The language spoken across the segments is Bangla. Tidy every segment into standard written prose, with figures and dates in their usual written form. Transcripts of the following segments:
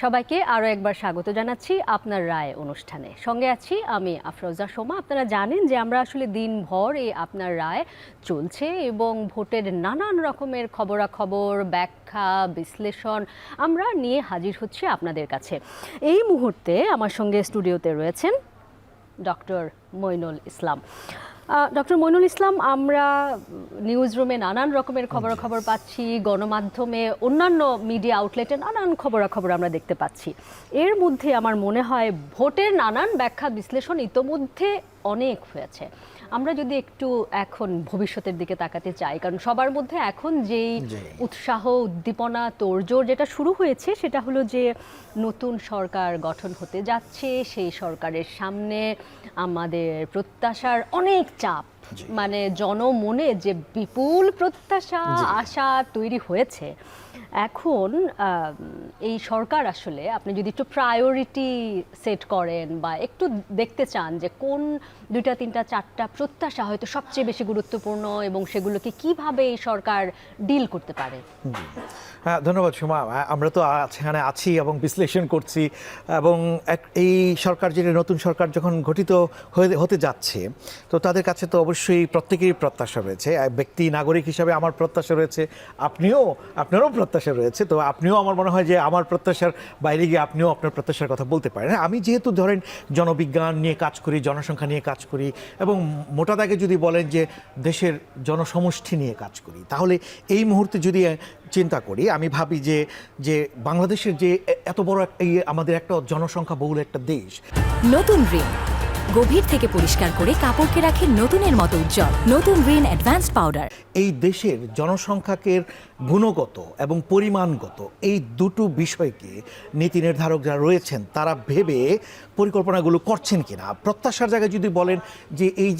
সবাইকে আরও একবার স্বাগত জানাচ্ছি আপনার রায় অনুষ্ঠানে। সঙ্গে আছি আমি আফরোজা সোমা। আপনারা জানেন যে আমরা আসলে দিনভর এই আপনার রায় চলছে এবং ভোটের নানান রকমের খবরাখবর, ব্যাখ্যা, বিশ্লেষণ আমরা নিয়ে হাজির হচ্ছি আপনাদের কাছে। এই মুহূর্তে আমার সঙ্গে স্টুডিওতে রয়েছেন ডক্টর মইনুল ইসলাম। ডক্টর মইনুল ইসলাম, আমরা নিউজ রুমে নানান রকমের খবরাখবর পাচ্ছি, গণমাধ্যমে অন্যান্য মিডিয়া আউটলেটে নানান খবরাখবর আমরা দেখতে পাচ্ছি। এর মধ্যে আমার মনে হয় ভোটের নানান ব্যাখ্যা বিশ্লেষণ ইতোমধ্যে অনেক হয়েছে। আমরা যদি একটু এখন ভবিষ্যতের দিকে তাকাতে চাই, কারণ সবার মধ্যে এখন যেই উৎসাহ, উদ্দীপনা, তোড়জোড় যেটা শুরু হয়েছে সেটা হলো যে নতুন সরকার গঠন হতে যাচ্ছে, সেই সরকারের সামনে আমাদের প্রত্যাশার অনেক চাপ, মানে জনমনে যে বিপুল প্রত্যাশা, আশা তৈরি হয়েছে। এখন এই সরকার আসলে আপনি যদি একটু প্রায়োরিটি সেট করেন বা একটু দেখতে চান যে কোন 2টা 3টা 4টা প্রত্যাশা হয়তো সবচেয়ে বেশি গুরুত্বপূর্ণ এবং সেগুলোকে কিভাবে এই সরকার ডিল করতে পারে। হ্যাঁ, ধন্যবাদ সুমা। আমরা তো এখানে আছি এবং বিশ্লেষণ করছি, এবং এই সরকার, যে নতুন সরকার যখন গঠিত হতে যাচ্ছে, তো তাদের কাছে তো অবশ্যই প্রত্যেকেরই প্রত্যাশা রয়েছে। ব্যক্তি নাগরিক হিসাবে আমার প্রত্যাশা রয়েছে, আপনারও প্রত্যাশা রয়েছে। তো আপনিও, আমার মনে হয় যে আমার প্রত্যাশার বাইরে গিয়ে আপনিও আপনার প্রত্যাশার কথা বলতে পারেন। আমি যেহেতু ধরেন জনবিজ্ঞান নিয়ে কাজ করি, জনসংখ্যা নিয়ে কাজ করি, এবং মোটা দাগে যদি বলেন যে দেশের জনসমষ্টি নিয়ে কাজ করি, তাহলে এই মুহূর্তে যদি চিন্তা করি, আমি ভাবি যে বাংলাদেশের যে এত বড় আমাদের একটা জনসংখ্যা বহুল একটা দেশ। নতুন রিন গভীর থেকে পরিষ্কার করে কাপড়কে রাখে নতুনের মতো উজ্জ্বল। নতুন রিন অ্যাডভান্সড পাউডার। এই দেশের জনসংখ্যাকে গুণগত এবং পরিমাণগত এই দুটো বিষয়কে নীতি নির্ধারক যারা রয়েছেন তারা ভেবে পরিকল্পনাগুলো করছেন কিনা। প্রত্যাশার জায়গায় যদি বলেন যে এই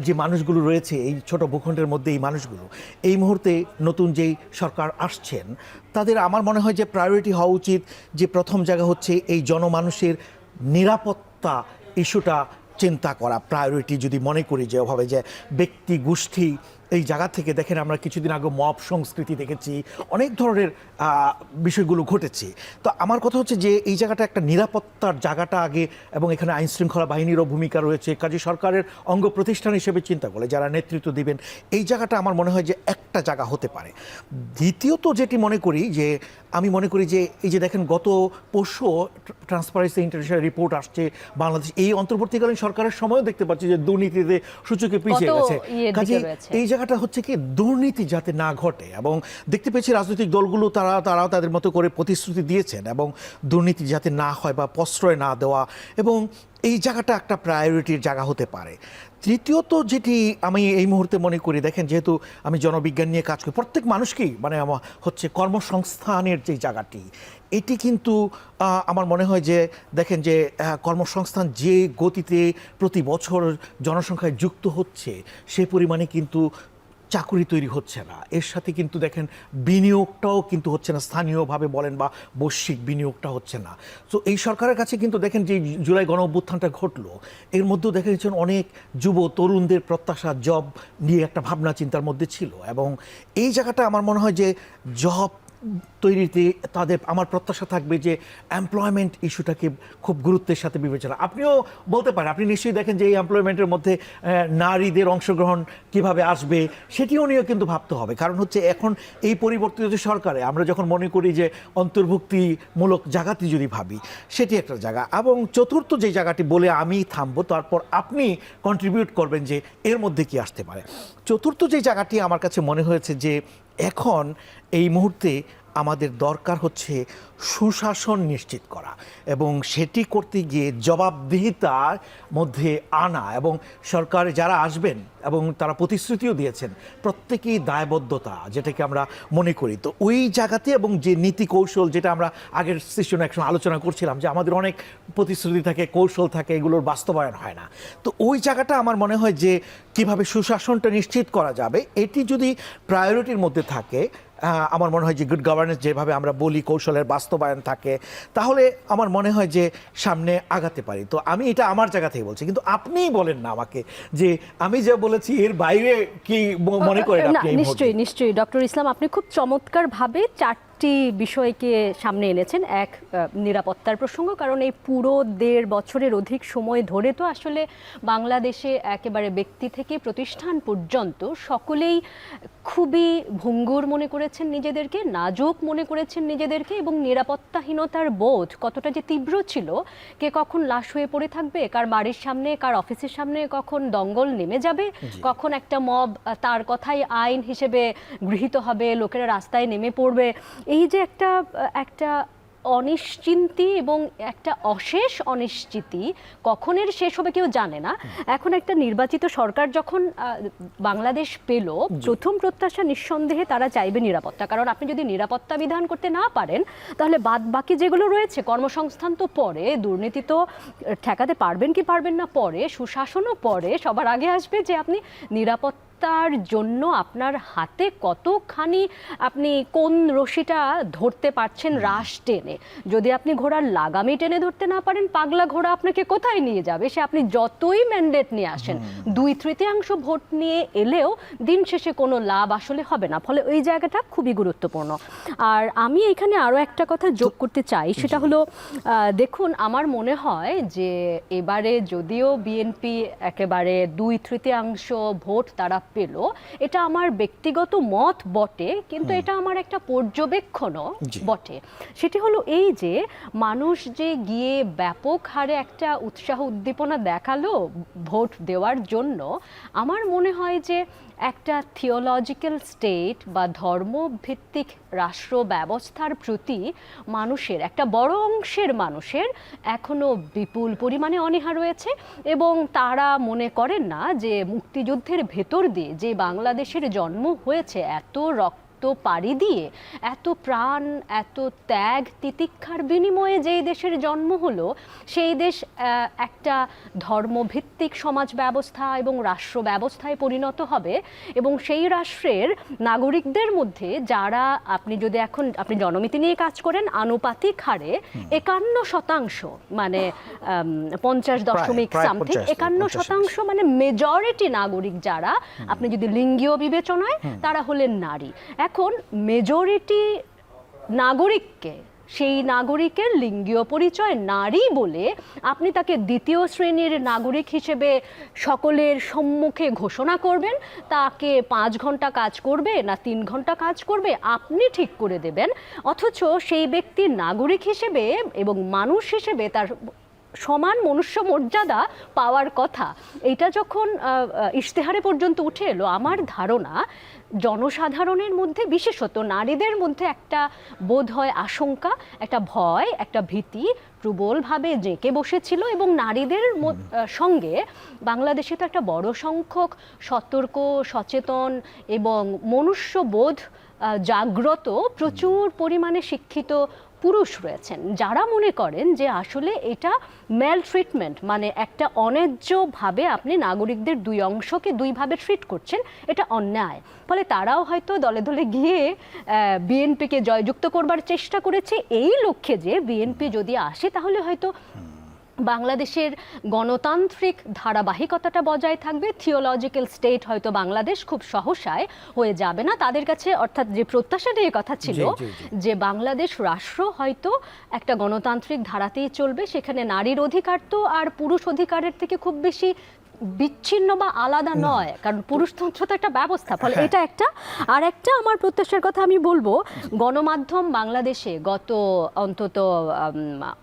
যে মানুষগুলো রয়েছে এই ছোট ভূখণ্ডের মধ্যে, এই মানুষগুলো এই মুহূর্তে নতুন যেই সরকার আসছেন, তাদের আমার মনে হয় যে প্রায়োরিটি হওয়া উচিত যে প্রথম জায়গা হচ্ছে এই জনমানুষের নিরাপত্তা ইস্যুটা চিন্তা করা। প্রায়োরিটি যদি মনে করি যে ওভাবে যে ব্যক্তি গোষ্ঠী এই জায়গা থেকে, দেখেন আমরা কিছুদিন আগে মব সংস্কৃতি দেখেছি, অনেক ধরনের বিষয়গুলো ঘটেছে। তো আমার কথা হচ্ছে যে এই জায়গাটা একটা নিরাপত্তার জায়গাটা আগে, এবং এখানে আইনশৃঙ্খলা বাহিনীরও ভূমিকা রয়েছে। কাজে সরকারের অঙ্গ প্রতিষ্ঠান হিসেবে চিন্তা করলে যারা নেতৃত্ব দিবেন, এই জায়গাটা আমার মনে হয় যে একটা জায়গা হতে পারে। দ্বিতীয়ত যেটি মনে করি যে, আমি মনে করি যে এই যে দেখেন গত পরশু ট্রান্সপারেন্সি ইন্টারন্যাশনাল রিপোর্ট আসছে, বাংলাদেশ এই অন্তর্বর্তীকালীন সরকারের সময়ও দেখতে পাচ্ছি যে দুর্নীতিতে সূচকে পিছিয়ে গেছে। কাজে এই জায়গাটা হচ্ছে কি, দুর্নীতি যাতে না ঘটে, এবং দেখতে পেয়েছি রাজনৈতিক দলগুলো তারাও তাদের মতো করে প্রতিশ্রুতি দিয়েছেন, এবং দুর্নীতি যাতে না হয় বা প্রশ্রয় না দেওয়া, এবং এই জায়গাটা একটা প্রায়োরিটির জায়গা হতে পারে। তৃতীয়ত যেটি আমি এই মুহূর্তে মনে করি, দেখেন যেহেতু আমি জনবিজ্ঞান নিয়ে কাজ করি, প্রত্যেক মানুষকেই মানে হচ্ছে কর্মসংস্থানের যে জায়গাটি, এটি কিন্তু আমার মনে হয় যে দেখেন যে কর্মসংস্থান যে গতিতে প্রতি বছর জনসংখ্যায় যুক্ত হচ্ছে, সে পরিমাণে কিন্তু চাকরি তৈরি হচ্ছে না। এর সাথে কিন্তু দেখেন বিনিয়োগটাও কিন্তু হচ্ছে না, স্থানীয়ভাবে বলেন বা বৈশ্বিক বিনিয়োগটা হচ্ছে না। তো এই সরকারের কাছে কিন্তু দেখেন যে জুলাই গণ অভ্যুত্থানটা ঘটলো, এর মধ্যেও দেখেছেন অনেক যুব তরুণদের প্রত্যাশা জব নিয়ে একটা ভাবনা চিন্তার মধ্যে ছিল, এবং এই জায়গাটা আমার মনে হয় যে জব তৈরিতে তাদের, আমার প্রত্যাশা থাকবে যে এমপ্লয়মেন্ট ইস্যুটাকে খুব গুরুত্বের সাথে বিবেচনা। আপনিও বলতে পারেন, আপনি নিশ্চয়ই দেখেন যে এই এমপ্লয়মেন্টের মধ্যে নারীদের অংশগ্রহণ কিভাবে আসবে সেটিও নিয়েও কিন্তু ভাবতে হবে। কারণ হচ্ছে এখন এই পরিবর্তিত সরকারে আমরা যখন মনে করি যে অন্তর্ভুক্তিমূলক জায়গাটি যদি ভাবি, সেটি একটা জায়গা। এবং চতুর্থ যে জায়গাটি বলে আমি থামবো, তারপর আপনি কন্ট্রিবিউট করবেন যে এর মধ্যে কি আসতে পারে। চতুর্থ যে জায়গাটি আমার কাছে মনে হয়েছে যে এখন এই মুহূর্তে আমাদের দরকার হচ্ছে সুশাসন নিশ্চিত করা, এবং সেটি করতে গিয়ে জবাবদিহিতার মধ্যে আনা, এবং সরকারে যারা আসবেন এবং তারা প্রতিশ্রুতিও দিয়েছেন, প্রত্যেকেই দায়বদ্ধতা যেটাকে আমরা মনে করি। তো ওই জায়গাতে, এবং যে নীতি কৌশল যেটা আমরা আগের সেশনে একসময় আলোচনা করছিলাম যে আমাদের অনেক প্রতিশ্রুতি থাকে, কৌশল থাকে, এগুলোর বাস্তবায়ন হয় না। তো ওই জায়গাটা আমার মনে হয় যে কিভাবে সুশাসনটা নিশ্চিত করা যাবে, এটি যদি প্রায়োরিটির মধ্যে থাকে, আমার মনে হয় যে গুড গভর্নেন্স যেভাবে আমরা বলি, কৌশলের বাস্তবায়ন থাকে, তাহলে আমার মনে হয় যে সামনে আগাতে পারি। তো আমি এটা আমার জায়গা থেকে বলছি, কিন্তু আপনিই বলেন না আমাকে যে আমি যা বলেছি এর বাইরে কি মনে করেন আপনি। নিশ্চয়ই ডক্টর ইসলাম, আপনি খুব চমৎকারভাবে 4 একটি বিষয়কে সামনে এনেছেন, এক নিরাপত্তার প্রসঙ্গ। কারণ এই পুরো 1.5 বছরের অধিক সময় ধরে তো আসলে বাংলাদেশে একেবারে ব্যক্তি থেকে প্রতিষ্ঠান পর্যন্ত সকলেই খুবই ভঙ্গুর মনে করেছেন নিজেদেরকে, নাজুক মনে করেছেন নিজেদেরকে, এবং নিরাপত্তাহীনতার বোধ কতটা যে তীব্র ছিল, কে কখন লাশ হয়ে পড়ে থাকবে, কার বাড়ির সামনে, কার অফিসের সামনে কখন দঙ্গল নেমে যাবে, কখন একটা মব তার কথাই আইন হিসেবে গৃহীত হবে, লোকেরা রাস্তায় নেমে পড়বে। এই যে একটা অনিশ্চিন্তি এবং একটা অশেষ অনিশ্চিতি, কখনের শেষ হবে কেউ জানে না। এখন একটা নির্বাচিত সরকার যখন বাংলাদেশ পেল, প্রথম প্রত্যাশা নিঃসন্দেহে তারা চাইবে নিরাপত্তা। কারণ আপনি যদি নিরাপত্তা বিধান করতে না পারেন, তাহলে বাদ বাকি যেগুলো রয়েছে, কর্মসংস্থান তো পরে, দুর্নীতি তো ঠেকাতে পারবেন কি পারবেন না পরে, সুশাসনও পরে, সবার আগে আসবে যে আপনি নিরাপত্তা তার জন্য আপনার হাতে কতখানি, আপনি কোন রশিটা ধরতে পারছেন রাশ টেনে। যদি আপনি ঘোড়ার লাগামই টেনে ধরতে না পারেন, পাগলা ঘোড়া আপনাকে কোথায় নিয়ে যাবে? সে আপনি যতই ম্যান্ডেট নিয়ে আসেন, 2/3 ভোট নিয়ে এলেও দিন শেষে কোনো লাভ আসলে হবে না। ফলে ওই জায়গাটা খুবই গুরুত্বপূর্ণ। আর আমি এখানে আরও একটা কথা যোগ করতে চাই, সেটা হলো দেখুন, আমার মনে হয় যে এবারে যদিও বিএনপি একেবারে 2/3 ভোট তারা পেল, এটা আমার ব্যক্তিগত মত বটে, কিন্তু এটা আমার একটা পর্যবেক্ষণও বটে। সেটি হলো এই যে মানুষ যে গিয়ে ব্যাপক হারে একটা উৎসাহ উদ্দীপনা দেখালো ভোট দেওয়ার জন্য, আমার মনে হয় যে একটা থিওলজিক্যাল স্টেট বা ধর্মভিত্তিক রাষ্ট্র ব্যবস্থার প্রতি মানুষের, একটা বড় অংশের মানুষের এখনো বিপুল পরিমাণে অনীহা রয়েছে, এবং তারা মনে করেন না যে মুক্তিযুদ্ধের ভেতর দিয়ে যে বাংলাদেশের জন্ম হয়েছে, এত রক্ত পাড়ি দিয়ে, এত প্রাণ, এত ত্যাগ তিতিক্ষার বিনিময়ে যেই দেশের জন্ম হলো, সেই দেশ একটা ধর্মভিত্তিক সমাজ ব্যবস্থা এবং রাষ্ট্র ব্যবস্থায় পরিণত হবে। এবং সেই রাষ্ট্রের নাগরিকদের মধ্যে যারা, আপনি জনমিতি নিয়ে কাজ করেন, আনুপাতিক হারে 51%, মানে 50.সামথিং 51%, মানে মেজরিটি নাগরিক যারা, আপনি যদি লিঙ্গীয় বিবেচনায়, তারা হলেন নারী। এখন মেজরিটি নাগরিককে, সেই নাগরিকের লিঙ্গীয় পরিচয় নারী বলে আপনি তাকে 2য় শ্রেণীর নাগরিক হিসেবে সকলের সম্মুখে ঘোষণা করবেন, তাকে 5 ঘন্টা কাজ করবে না 3 ঘন্টা কাজ করবে আপনি ঠিক করে দেবেন, অথচ সেই ব্যক্তির নাগরিক হিসেবে এবং মানুষ হিসেবে তার সমান মনুষ্য মর্যাদা পাওয়ার কথা, এটা যখন ইশতেহারে পর্যন্ত উঠে এলো, আমার ধারণা জনসাধারণের মধ্যে, বিশেষত নারীদের মধ্যে একটা বোধ হয় আশঙ্কা, একটা ভয়, একটা ভীতি প্রবলভাবে জেঁকে বসেছিল। এবং নারীদের সঙ্গে বাংলাদেশে তো একটা বড় সংখ্যক সতর্ক, সচেতন এবং মনুষ্যবোধ জাগ্রত প্রচুর পরিমাণে শিক্ষিত পুরুষ রয়েছেন, যারা মনে করেন যে আসলে এটা মেল ট্রিটমেন্ট, মানে একটা অন্যায্যভাবে আপনি নাগরিকদের 2 অংশকে 2ভাবে ট্রিট করছেন, এটা অন্যায়। ফলে তারাও হয়তো দলে দলে গিয়ে বিএনপিকে জয়যুক্ত করবার চেষ্টা করেছে, এই লক্ষ্যে যে বিএনপি যদি আসে তাহলে হয়তো বাংলাদেশের গণতান্ত্রিক ধারাবাহিকতাটা বজায় থাকবে, থিওলজিক্যাল স্টেট হয়তো বাংলাদেশ খুব সহসায় হয়ে যাবে না তাদের কাছে। অর্থাৎ যে প্রত্যাশাটা এই কথা ছিল যে বাংলাদেশ রাষ্ট্র হয়তো একটা গণতান্ত্রিক ধারাতেই চলবে, সেখানে নারীর অধিকার তো আর পুরুষ অধিকারের থেকে খুব বেশি বিচ্ছিন্ন বা আলাদা নয়, কারণ পুরুষতন্ত্র তো একটা ব্যবস্থা। ফলে এটা একটা। আর একটা আমার প্রত্যাশার কথা আমি বলবো, গণমাধ্যম বাংলাদেশে গত অন্তত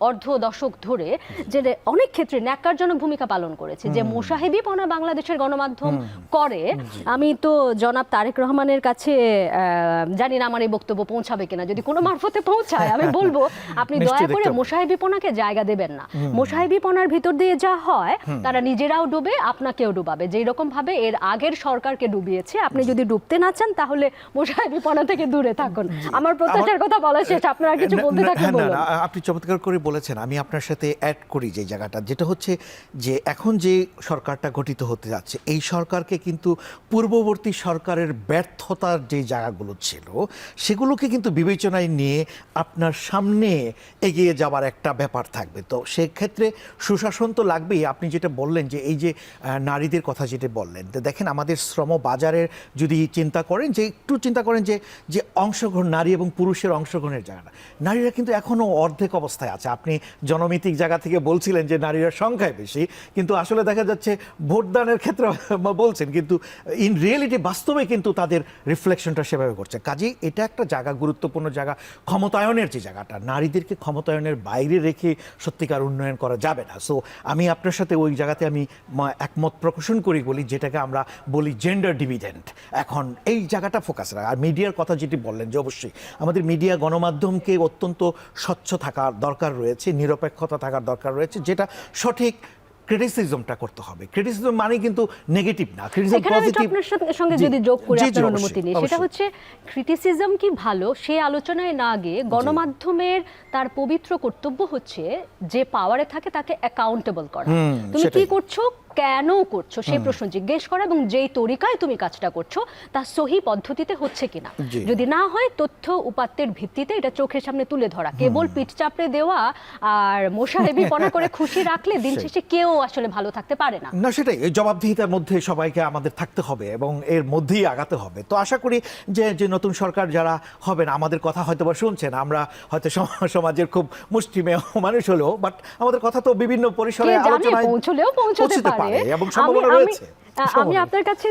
অর্ধ দশক ধরে যে অনেক ক্ষেত্রে ন্যাক্কারজনক ভূমিকা পালন করেছে, যে মোসাহেবিপনা বাংলাদেশের গণমাধ্যম করে। আমি তো জনাব তারেক রহমানের কাছে, জানি না আমার এই বক্তব্য পৌঁছাবে কিনা, যদি কোনো মারফতে পৌঁছায় আমি বলবো আপনি দয়া করে মোসাহেবিপনাকে জায়গা দেবেন না। মোসাহেবিপনার ভিতর দিয়ে যা হয়, তারা নিজেরাও ডুবে, আপনাকেও ডুবাবে, যেই রকম ভাবে এর আগের সরকারকে ডুবিয়েছে। আপনি যদি ডুবতে না চান তাহলে মোসাহেবিপনা থেকে দূরে থাকুন। আমার প্রত্যাশার কথা বলা শেষ, আপনারা কিছু বলতে থাকলে বলুন। আপনি চমৎকার করে বলেছেন, আমি আপনার সাথে অ্যাড করি যে জায়গাটা, যেটা হচ্ছে যে এখন যে সরকারটা গঠিত হতে যাচ্ছে, এই সরকারকে কিন্তু পূর্ববর্তী সরকারের ব্যর্থতার যে জায়গাগুলো ছিল সেগুলোকে কিন্তু বিবেচনায় নিয়ে আপনার সামনে এগিয়ে যাওয়ার একটা ব্যাপার থাকবে। তো সেক্ষেত্রে সুশাসন তো লাগবেই। আপনি যেটা বললেন যে এই যে নারীদের কথা যেটা বললেন, তো দেখেন আমাদের শ্রম বাজারের যদি চিন্তা করেন, যে একটু চিন্তা করেন যে যে অংশগ্রহণ নারী এবং পুরুষের অংশগ্রহণের জায়গাটা, নারীরা কিন্তু এখনও অর্ধেক অবস্থায় আছে। আপনি জনমিতিক জায়গা থেকে বলছিলেন যে নারীরা সংখ্যায় বেশি, কিন্তু আসলে দেখা যাচ্ছে ভোটদানের ক্ষেত্রে বলছেন, কিন্তু ইন রিয়েলিটি বাস্তবে কিন্তু তাদের রিফ্লেকশনটা সেভাবে করছে। কাজেই এটা একটা জায়গা, গুরুত্বপূর্ণ জায়গা, ক্ষমতায়নের যে জায়গাটা, নারীদেরকে ক্ষমতায়নের বাইরে রেখে সত্যিকার উন্নয়ন করা যাবে না। সো আমি আপনার সাথে ওই জায়গাতে আমি একমত প্রকাশন করি, বলি যেটাকে আমরা বলি জেন্ডার ডিভিডেন্ট। এখন এই জায়গাটা ফোকাস রাখা। আর মিডিয়ার কথা যেটি বললেন, যে অবশ্যই আমাদের মিডিয়া গণমাধ্যমকে অত্যন্ত স্বচ্ছ থাকার দরকার রয়েছে, নিরপেক্ষতা থাকার দরকার রয়েছে, যেটা সঠিক ক্রিটিসিজমটা করতে হবে। ক্রিটিসিজম মানে কিন্তু নেগেটিভ না, ক্রিটিসিজম এখানে আমি পজিটিভ। আপনার সঙ্গে যদি যোগ করি, জি, জি, আপনার অবশ্যই, অনুমতি নিয়ে, সেটা অবশ্যই। হচ্ছে ক্রিটিসিজম কি ভালো সেই আলোচনায় না গিয়ে গণমাধ্যমের তার পবিত্র কর্তব্য হচ্ছে যে পাওয়ারে থাকে তাকে অ্যাকাউন্টেবল করা। তুমি কি সেটাই। করছো, কেন করছো সেই প্রশ্ন জিজ্ঞেস করা, এবং যেই তরিকায় তুমি কাজটা করছো তা সহি পদ্ধতিতে হচ্ছে কিনা। জি। যদি না হয় তথ্য উপাত্তের ভিত্তিতে এটা চোখের সামনে তুলে ধরা। কেবল পিঠ চাপড়ে দেওয়া আর মোশারেবি পনা করে খুশি রাখলে দিন শেষে কেউ আসলে ভালো থাকতে পারে না। না, সেটাই, এই জবাবদিহিতার মধ্যে সবাইকে আমাদের থাকতে হবে এবং এর মধ্যেই আগাতে হবে। তো আশা করি যে যে নতুন সরকার যারা হবেন, আমাদের কথা হয়তো বা শুনছেন, আমরা হয়তো সমাজের খুব মুষ্টিমেয় মানুষ হলেও, বাট আমাদের কথা তো বিভিন্ন পরিসরে কে জানে, আলোচনায় পৌঁছলেও পৌঁছতে পারে। এবং সম্ভাবনা রয়েছে। আমি আপনার কাছে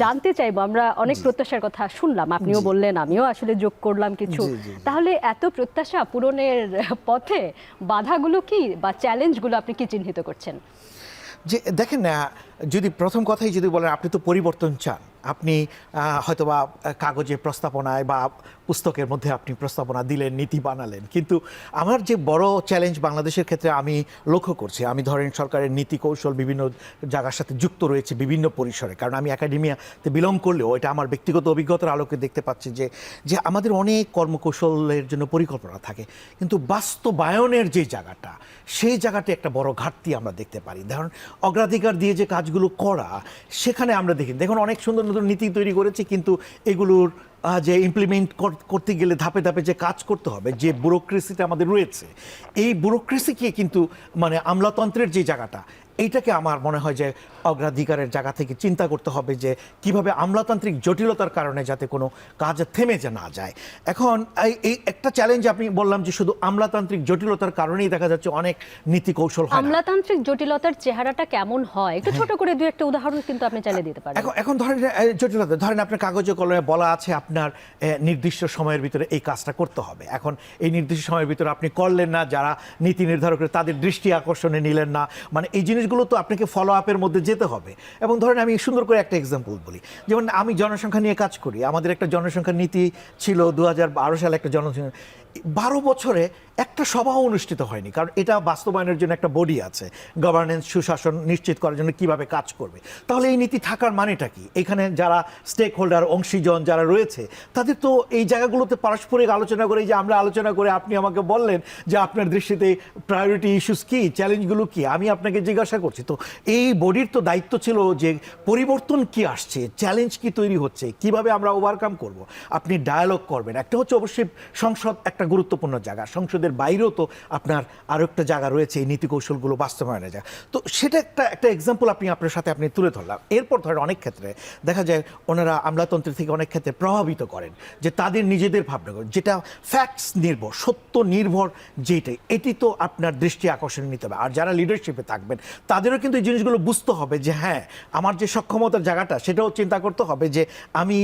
জানতে চাইবো, আমরা অনেক প্রত্যাশার কথা শুনলাম, আপনিও বললেন, আমিও আসলে যোগ করলাম কিছু। তাহলে এত প্রত্যাশা পূরণের পথে বাধাগুলো কি বা চ্যালেঞ্জগুলো আপনি কি চিহ্নিত করছেন? যে দেখেন না, যদি প্রথম কথাই যদি বলেন, আপনি তো পরিবর্তন চান, আপনি হয়তোবা কাগজে প্রস্তাবনায় বা পুস্তকের মধ্যে আপনি প্রস্তাবনা দিলেন, নীতি বানালেন, কিন্তু আমার যে বড় চ্যালেঞ্জ বাংলাদেশের ক্ষেত্রে আমি লক্ষ্য করছি, আমি ধরেন সরকারের নীতি কৌশল বিভিন্ন জায়গার সাথে যুক্ত রয়েছে বিভিন্ন পরিসরে, কারণ আমি একাডেমিয়াতে বিলং করলেও এটা আমার ব্যক্তিগত অভিজ্ঞতার আলোকে দেখতে পাচ্ছি যে যে আমাদের অনেক কর্মকৌশলের জন্য পরিকল্পনা থাকে, কিন্তু বাস্তবায়নের যে জায়গাটা, সেই জায়গাটি একটা বড় ঘাটতি আমরা দেখতে পারি। ধরুন অগ্রাধিকার দিয়ে যে কাজগুলো করা, সেখানে আমরা দেখুন অনেক সুন্দর নতুন নীতি তৈরি করেছি, কিন্তু এগুলোর যে ইমপ্লিমেন্ট করতে গেলে ধাপে ধাপে যে কাজ করতে হবে, যে ব্যুরোক্রেসিটা আমাদের রয়েছে, এই ব্যুরোক্রেসিকে কিন্তু মানে আমলাতন্ত্রের যে জায়গাটা, এইটাকে আমার মনে হয় যে অগ্রাধিকারের জায়গা থেকে চিন্তা করতে হবে যে কিভাবে আমলাতান্ত্রিক জটিলতার কারণে যাতে কোনো কাজ থেমে না যায়। এখন এই একটা চ্যালেঞ্জ আপনি বললাম যে শুধু আমলাতান্ত্রিক জটিলতার কারণেই দেখা যাচ্ছে অনেক নীতি কৌশল হয় না। আমলাতান্ত্রিক জটিলতার চেহারাটা কেমন হয় একটু ছোট করে দুই একটা উদাহরণ কিন্তু আপনি চালিয়ে দিতে পারেন। এখন ধরেন জটিলতা, ধরেন আপনার কাগজে কলমে বলা আছে আপনার নির্দিষ্ট সময়ের ভিতরে এই কাজটা করতে হবে। এখন এই নির্দিষ্ট সময়ের ভিতরে আপনি করলেন না, যারা নীতি নির্ধারক তাদের দৃষ্টি আকর্ষণে নিলেন না, মানে এই জিনিসগুলো তো আপনাকে ফলো আপের মধ্যে যেতে হবে। এবং ধরেন আমি সুন্দর করে একটা এক্সাম্পল বলি, যেমন আমি জনসংখ্যা নিয়ে কাজ করি, আমাদের একটা জনসংখ্যা নীতি ছিল 2012 সালে, একটা জনসংখ্যা 12 বছরে একটা সভা অনুষ্ঠিত হয়নি, কারণ এটা বাস্তবায়নের জন্য একটা বডি আছে, গভর্নেন্স সুশাসন নিশ্চিত করার জন্য কিভাবে কাজ করবে। তাহলে এই নীতি থাকার মানেটা কি? এখানে যারা স্টেক হোল্ডার, অংশীজন যারা রয়েছে, তাদের তো এই জায়গাগুলোতে পারস্পরিক আলোচনা করে, যে আমরা আলোচনা করে আপনি আমাকে বললেন যে আপনার দৃষ্টিতে প্রায়োরিটি ইস্যুস কি, চ্যালেঞ্জগুলো কি, আমি আপনাকে জিজ্ঞাসা করছি। তো এই বডির তো দায়িত্ব ছিল যে পরিবর্তন কি আসছে, চ্যালেঞ্জ কি তৈরি হচ্ছে, কিভাবে আমরা ওভারকাম করব। আপনি ডায়ালগ করবেন। একটা হচ্ছে অবশ্যই সংসদ একটা গুরুত্বপূর্ণ জায়গা, সংসদের বাইরেও তো আপনার আরও একটা জায়গা রয়েছে এই নীতি কৌশলগুলো বাস্তবায়নের জায়গা। তো সেটা একটা এক্সাম্পল আপনার সাথে আপনি তুলে ধরলাম। এরপর ধরেন অনেক ক্ষেত্রে দেখা যায় ওনারা আমলাতন্ত্র থেকে অনেক ক্ষেত্রে প্রভাবিত করেন, যে তাদের নিজেদের ভাবনা করেন, যেটা ফ্যাক্টস নির্ভর, সত্য নির্ভর, যেটাই এটি তো আপনার দৃষ্টি আকর্ষণে নিতে হবে। আর যারা লিডারশিপে থাকবেন তাদেরও কিন্তু এই জিনিসগুলো বুঝতে হবে যে হ্যাঁ, আমার যে সক্ষমতার জায়গাটা সেটাও চিন্তা করতে হবে, যে আমি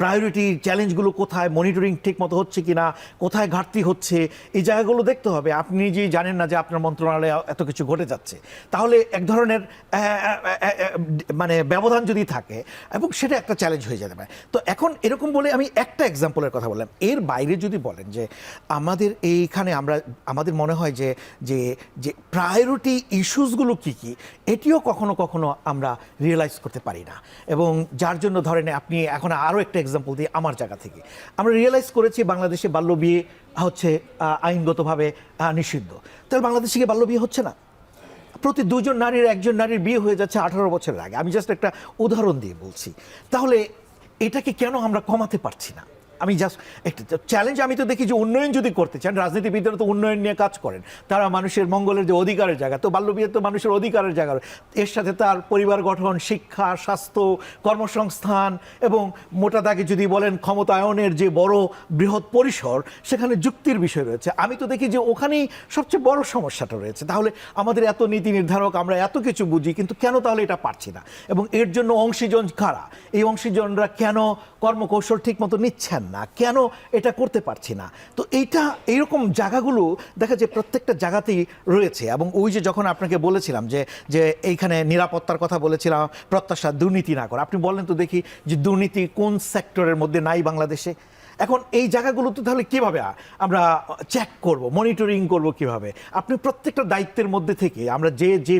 প্রায়োরিটি চ্যালেঞ্জগুলো কোথায়, মনিটরিং ঠিক মতো হচ্ছে কিনা, কোথায় ঘাটতি হচ্ছে, এই জায়গাগুলো দেখতে হবে। আপনি নিজেই জানেন না যে আপনার মন্ত্রণালয়ে এত কিছু ঘটে যাচ্ছে, তাহলে এক ধরনের মানে ব্যবধান যদি থাকে, এবং সেটা একটা চ্যালেঞ্জ হয়ে যেতে পারে। তো এখন এরকম বলে আমি একটা এক্সাম্পলের কথা বললাম। এর বাইরে যদি বলেন যে আমাদের এইখানে আমাদের মনে হয় যে যে যে প্রায়োরিটি ইস্যুসগুলো কী কী, এটিও কখনো কখনো আমরা রিয়েলাইজ করতে পারি না। এবং যার জন্য ধরেন আপনি এখন আরও একটা এক্সাম্পল দিই আমার জায়গা থেকে, আমরা রিয়েলাইজ করেছি বাংলাদেশে বাল্যবিয়ে হচ্ছে আইনগতভাবে নিষিদ্ধ। তাহলে বাংলাদেশে কি বাল্যবিয়ে হচ্ছে না? প্রতি 2 জন নারীর 1 জন নারীর বিয়ে হয়ে যাচ্ছে 18 বছরের আগে। আমি জাস্ট একটা উদাহরণ দিয়ে বলছি। তাহলে এটাকে কেন আমরা কমাতে পারছি না? আমি জাস্ট একটা চ্যালেঞ্জ, আমি তো দেখি যে উন্নয়ন যদি করতে চান, রাজনীতিবিদরা তো উন্নয়ন নিয়ে কাজ করেন, তারা মানুষের মঙ্গলের যে অধিকারের জায়গা, তো বাল্যবিয়ে তো মানুষের অধিকারের জায়গা, এর সাথে তার পরিবার গঠন, শিক্ষা, স্বাস্থ্য, কর্মসংস্থান এবং মোটা দাগে যদি বলেন ক্ষমতায়নের যে বড় বৃহৎ পরিসর, সেখানে যুক্তির বিষয় রয়েছে। আমি তো দেখি যে ওখানেই সবচেয়ে বড় সমস্যাটা রয়েছে। তাহলে আমাদের এত নীতি নির্ধারক, আমরা এত কিছু বুঝি, কিন্তু কেন তাহলে এটা পারছি না? এবং এর জন্য অংশীজন কারা? এই অংশীজনরা কেন কর্মকৌশল ঠিক মতো নিচ্ছেন না? কেন এটা করতে পারছি না? তো এইরকম জায়গাগুলো দেখা যায় প্রত্যেকটা জায়গাতেই রয়েছে। এবং ওই যে যখন আপনাকে বলেছিলাম যে এইখানে নিরাপত্তার কথা বলেছিলাম, প্রত্যাশা দুর্নীতি না করা, আপনি বলেন তো দেখি যে দুর্নীতি কোন সেক্টরের মধ্যে নাই বাংলাদেশে? এখন এই জায়গাগুলোতে তাহলে কীভাবে আমরা চেক করব, মনিটরিং করব কীভাবে? আপনি প্রত্যেকটা দায়িত্বের মধ্যে থেকে আমরা যে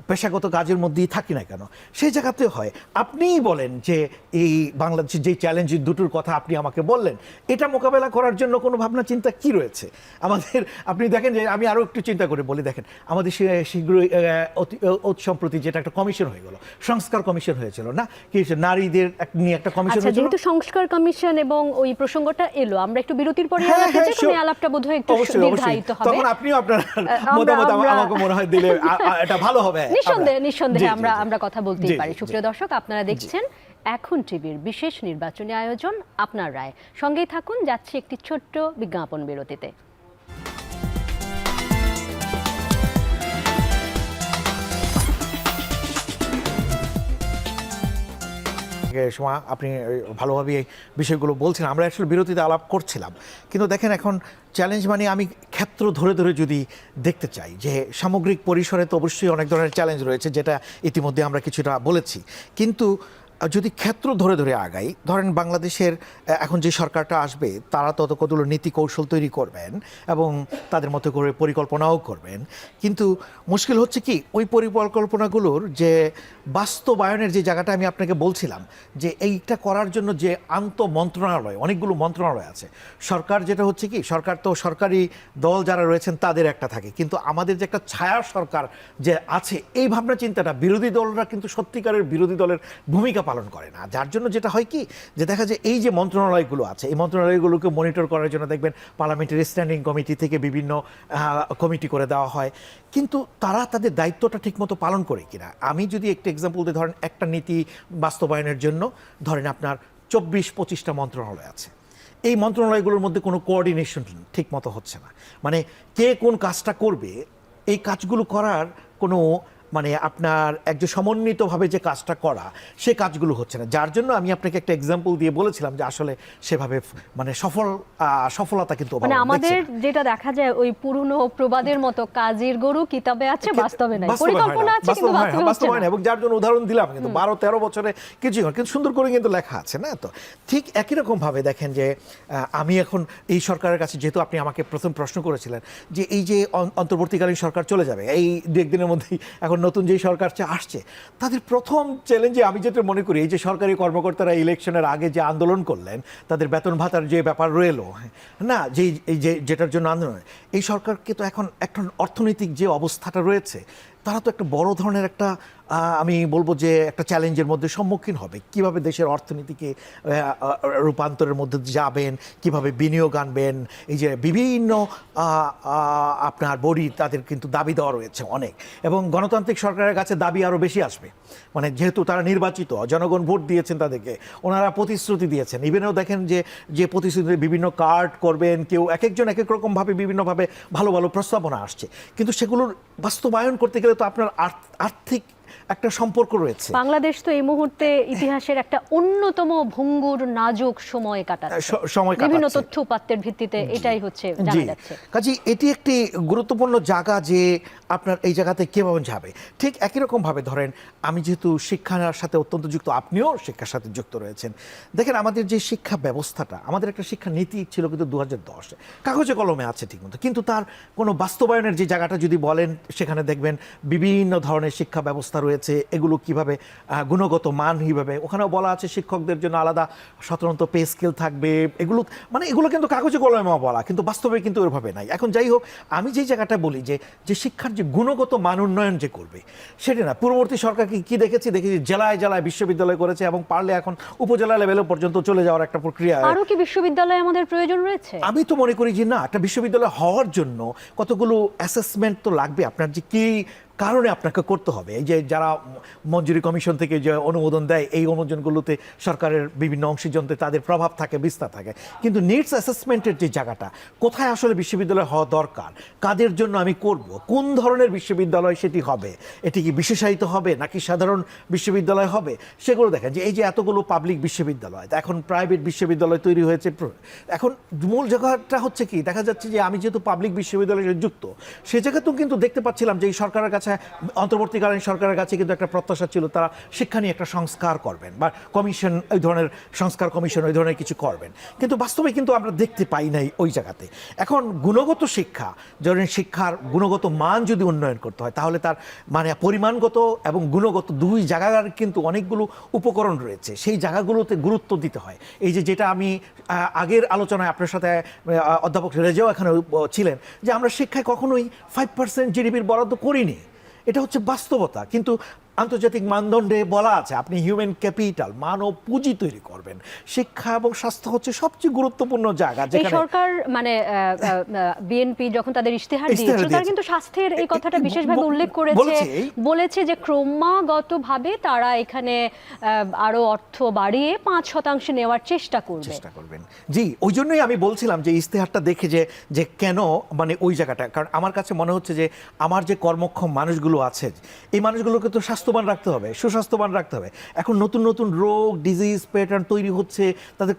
পেশাগত কাজের মধ্যেই থাকি না কেন, সেই জায়গাতে হয়। আপনিই বলেন যে এই বাংলাদেশের যে চ্যালেঞ্জ দুটোর কথা আপনি আমাকে বললেন, এটা মোকাবেলা করার জন্য কোনো ভাবনা চিন্তা কি রয়েছে আমাদের? আপনি দেখেন যে আমি আরও একটু চিন্তা করে বলি, দেখেন আমাদের শীঘ্রই অতি সম্প্রতি যেটা একটা কমিশন হয়ে গেল, সংস্কার কমিশন হয়েছিল না, কি নারীদের নিয়ে একটা কমিশন হয়েছিল। যেহেতু সংস্কার কমিশন এবং ওই প্রসঙ্গটা এলো, আমরা একটু বিরতির পরে আলাপটা বোধহয় একটু দীর্ঘায়িত হবে। তখন আপনিও আপনার মতামত আমাকে মনে হয় দিলে এটা ভালো হবে। নিঃসন্দেহে আমরা কথা বলতেই পারি। সুপ্রিয় দর্শক, আপনারা দেখছেন এখন টিভির বিশেষ নির্বাচনী আয়োজন আপনার রায়। সঙ্গেই থাকুন, যাচ্ছি একটি ছোট্ট বিজ্ঞাপন বিরতিতে। সময় আপনি ভালোভাবে এই বিষয়গুলো বলছেন, আমরা আসলে বিরতিতে আলাপ করছিলাম। কিন্তু দেখেন এখন চ্যালেঞ্জ মানে আমি ক্ষেত্র ধরে ধরে যদি দেখতে চাই, যে সামগ্রিক পরিসরে তো অবশ্যই অনেক ধরনের চ্যালেঞ্জ রয়েছে, যেটা ইতিমধ্যে আমরা কিছুটা বলেছি। কিন্তু যদি ক্ষেত্র ধরে ধরে আগাই, ধরেন বাংলাদেশের এখন যে সরকারটা আসবে, তারা তত কতগুলো নীতি কৌশল তৈরি করবেন এবং তাদের মতো করে পরিকল্পনাও করবেন। কিন্তু মুশকিল হচ্ছে কি, ওই পরিকল্পনাগুলোর যে বাস্তবায়নের যে জায়গাটা আমি আপনাকে বলছিলাম, যে এইটা করার জন্য যে আন্ত মন্ত্রণালয়, অনেকগুলো মন্ত্রণালয় আছে। সরকার যেটা হচ্ছে কি, সরকার তো সরকারি দল যারা রয়েছেন তাদের একটা থাকে, কিন্তু আমাদের যে একটা ছায়া সরকার যে আছে, এই ভাবনা চিন্তাটা বিরোধী দলরা কিন্তু সত্যিকারের বিরোধী দলের ভূমিকা পালন করে না। যার জন্য যেটা হয় কি, যে দেখা যায় এই যে মন্ত্রণালয়গুলো আছে, এই মন্ত্রণালয়গুলোকে মনিটর করার জন্য দেখবেন পার্লামেন্টারি স্ট্যান্ডিং কমিটি থেকে বিভিন্ন কমিটি করে দেওয়া হয়, কিন্তু তারা তাদের দায়িত্বটা ঠিকমতো পালন করে কিনা। আমি যদি একটা এক্সাম্পল দিই, ধরেন একটা নীতি বাস্তবায়নের জন্য ধরেন আপনার 24-25টা মন্ত্রণালয় আছে। এই মন্ত্রণালয়গুলোর মধ্যে কোনো কোঅর্ডিনেশন ঠিক মতো হচ্ছে না। মানে কে কোন কাজটা করবে, এই কাজগুলো করার কোনো মানে আপনার একজন সমন্বিতভাবে যে কাজটা করা, সে কাজগুলো হচ্ছে না। যার জন্য আমি আপনাকে একটা এক্সাম্পল দিয়ে বলেছিলাম যে আসলে সেভাবে মানে সফলতা কিন্তু মানে আমাদের যেটা দেখা যায় ওই পুরনো প্রবাদের মতো, কাজের গরু কিতাবে আছে, বাস্তবে নাই। পরিকল্পনা আছে কিন্তু বাস্তবে না। এবং যার জন্য উদাহরণ দিলাম, কিন্তু 12-13 বছরে কিছু কিন্তু সুন্দর করে কিন্তু লেখা আছে না। তো ঠিক একই রকম ভাবে দেখেন যে আমি এখন এই সরকারের কাছে, যেহেতু আপনি আমাকে প্রথম প্রশ্ন করেছিলেন যে এই যে অন্তর্বর্তীকালীন সরকার চলে যাবে এই 2-1 দিনের মধ্যেই, এখন নতুন যে সরকার আসছে, তাদের প্রথম চ্যালেঞ্জে আমি যেটা মনে করি, এই যে সরকারি কর্মকর্তারা ইলেকশনের আগে যে আন্দোলন করলেন, তাদের বেতন ভাতার যে ব্যাপার রইলো না, যেটার জন্য আন্দোলন, এই সরকারকে তো এখন একটা অর্থনৈতিক যে অবস্থাটা রয়েছে, তারা তো একটা বড় ধরনের একটা আমি বলবো যে একটা চ্যালেঞ্জের মধ্যে সম্মুখীন হবে। কিভাবে দেশের অর্থনীতিকে রূপান্তরের মধ্যে যাবেন, কিভাবে বিনিয়োগ আনবেন, এই যে বিভিন্ন আপনার বডি, তাদের কিন্তু দাবি দেওয়া রয়েছে অনেক, এবং গণতান্ত্রিক সরকারের কাছে দাবি আরও বেশি আসবে। মানে যেহেতু তারা নির্বাচিত, জনগণ ভোট দিয়েছেন তাদেরকে, ওনারা প্রতিশ্রুতি দিয়েছেন। ইভেনও দেখেন যে প্রতিশ্রুতি বিভিন্ন কার্ড করবেন, কেউ এক একজন এক এক রকমভাবে বিভিন্নভাবে ভালো ভালো প্রস্তাবনা আসছে, কিন্তু সেগুলোর বাস্তবায়ন করতে গেলে তো আপনার আর্থিক একটা সম্পর্ক রয়েছে। বাংলাদেশ তো এই মুহূর্তে ইতিহাসের একটা অন্যতম ভঙ্গুর নাজুক সময় কাটাচ্ছে, বিভিন্ন তথ্য উপাত্তের ভিত্তিতে এটাই হচ্ছে জানা যাচ্ছে। কাজেই এটি একটি গুরুত্বপূর্ণ জায়গা যে আপনার এই জায়গাতে কিভাবে যাবে। ঠিক একই রকম ভাবে ধরেন, আমি যেহেতু শিক্ষার সাথে অত্যন্ত যুক্ত, আপনিও শিক্ষার সাথে যুক্ত রয়েছেন, দেখেন আমাদের যে শিক্ষা ব্যবস্থাটা, আমাদের একটা শিক্ষা নীতি ছিল কিন্তু 2010 কাগজে কলমে আছে ঠিকমতো, কিন্তু তার কোনো বাস্তবায়নের যে জায়গাটা যদি বলেন, সেখানে দেখবেন বিভিন্ন ধরনের শিক্ষা ব্যবস্থা রয়েছে এগুলো কিভাবে গুণগত মান কীভাবে, ওখানেও বলা আছে শিক্ষকদের জন্য আলাদা স্বতন্ত্র পে স্কেল থাকবে, এগুলো মানে এগুলো কিন্তু কাগজে কলমে বলা, কিন্তু বাস্তবে কিন্তু ওইভাবে নাই। এখন যাই হোক, আমি যেই জায়গাটা বলি যে শিক্ষার যে গুণগত মান উন্নয়ন যে করবে সেটা না। পূর্ববর্তী সরকারকে কি দেখেছি জেলায় জেলায় বিশ্ববিদ্যালয় করেছে এবং পারলে এখন উপজেলা লেভেলে পর্যন্ত চলে যাওয়ার একটা প্রক্রিয়া। আরও কি বিশ্ববিদ্যালয় আমাদের প্রয়োজন রয়েছে? আমি তো মনে করি যে না, একটা বিশ্ববিদ্যালয় হওয়ার জন্য কতগুলো অ্যাসেসমেন্ট তো লাগবে, আপনার যে কি কারণে আপনাকে করতে হবে। এই যে যারা মঞ্জুরি কমিশন থেকে যে অনুমোদন দেয়, এই অনুমোদনগুলোতে সরকারের বিভিন্ন অংশীজনতে তাদের প্রভাব থাকে, বিস্তার থাকে, কিন্তু নিডস অ্যাসেসমেন্টের যে জায়গাটা, কোথায় আসলে বিশ্ববিদ্যালয় হওয়া দরকার, কাদের জন্য আমি করব, কোন ধরনের বিশ্ববিদ্যালয় সেটি হবে, এটি কি বিশেষায়িত হবে নাকি সাধারণ বিশ্ববিদ্যালয় হবে, সেগুলো দেখেন। যে এই যে এতগুলো পাবলিক বিশ্ববিদ্যালয়, এখন প্রাইভেট বিশ্ববিদ্যালয় তৈরি হয়েছে, এখন মূল জায়গাটা হচ্ছে কি, দেখা যাচ্ছে যে আমি যেহেতু পাবলিক বিশ্ববিদ্যালয়ের সাথে যুক্ত, সেই জায়গাতেও কিন্তু দেখতে পাচ্ছিলাম যে এই সরকারের কাছে, অন্তর্বর্তীকালীন সরকারের কাছে কিন্তু একটা প্রত্যাশা ছিল তারা শিক্ষা নিয়ে একটা সংস্কার করবেন বা কমিশন, ওই ধরনের সংস্কার কমিশন ওই ধরনের কিছু করবেন, কিন্তু বাস্তবে কিন্তু আমরা দেখতে পাই নাই ওই জায়গাতে। এখন গুণগত শিক্ষা, ধরেন শিক্ষার গুণগত মান যদি উন্নয়ন করতে হয়, তাহলে তার মানে পরিমাণগত এবং গুণগত দুই জায়গার কিন্তু অনেকগুলো উপকরণ রয়েছে, সেই জায়গাগুলোতে গুরুত্ব দিতে হয়। এই যে যেটা আমি আগের আলোচনায় আপনার সাথে অধ্যাপক রেজাও এখানে ছিলেন, যে আমরা শিক্ষায় কখনোই 5% জিডিপির বরাদ্দ করিনি, এটা হচ্ছে বাস্তবতা। কিন্তু আন্তর্জাতিক মানদণ্ডে বলা আছে আপনি হিউম্যান ক্যাপিটাল, মানব পুঁজি তৈরি করবেন, শিক্ষা এবং স্বাস্থ্য হচ্ছে সবচেয়ে গুরুত্বপূর্ণ জায়গা। এই সরকার মানে বিএনপি যখন তাদের ইশতেহার দিয়েছিল, তারা কিন্তু স্বাস্থ্যের এই কথাটা বিশেষভাবে উল্লেখ করেছে, বলেছে যে ক্রমাগতভাবে তারা এখানে আরো অর্থ বাড়িয়ে 5% নেওয়ার চেষ্টা করবেন। জি, ওই জন্যই আমি বলছিলাম যে ইশতেহারটা দেখে যে কেন মানে ওই জায়গাটা, কারণ আমার কাছে মনে হচ্ছে যে আমার যে কর্মক্ষম মানুষগুলো আছে, এই মানুষগুলোকে তো স্বাস্থ্যবান রাখতে হবে, সুস্বাস্থ্যবান রাখতে হবে। এখন নতুন নতুন রোগ, ডিজিজ প্যাটার্ন তৈরি হচ্ছে, তাদের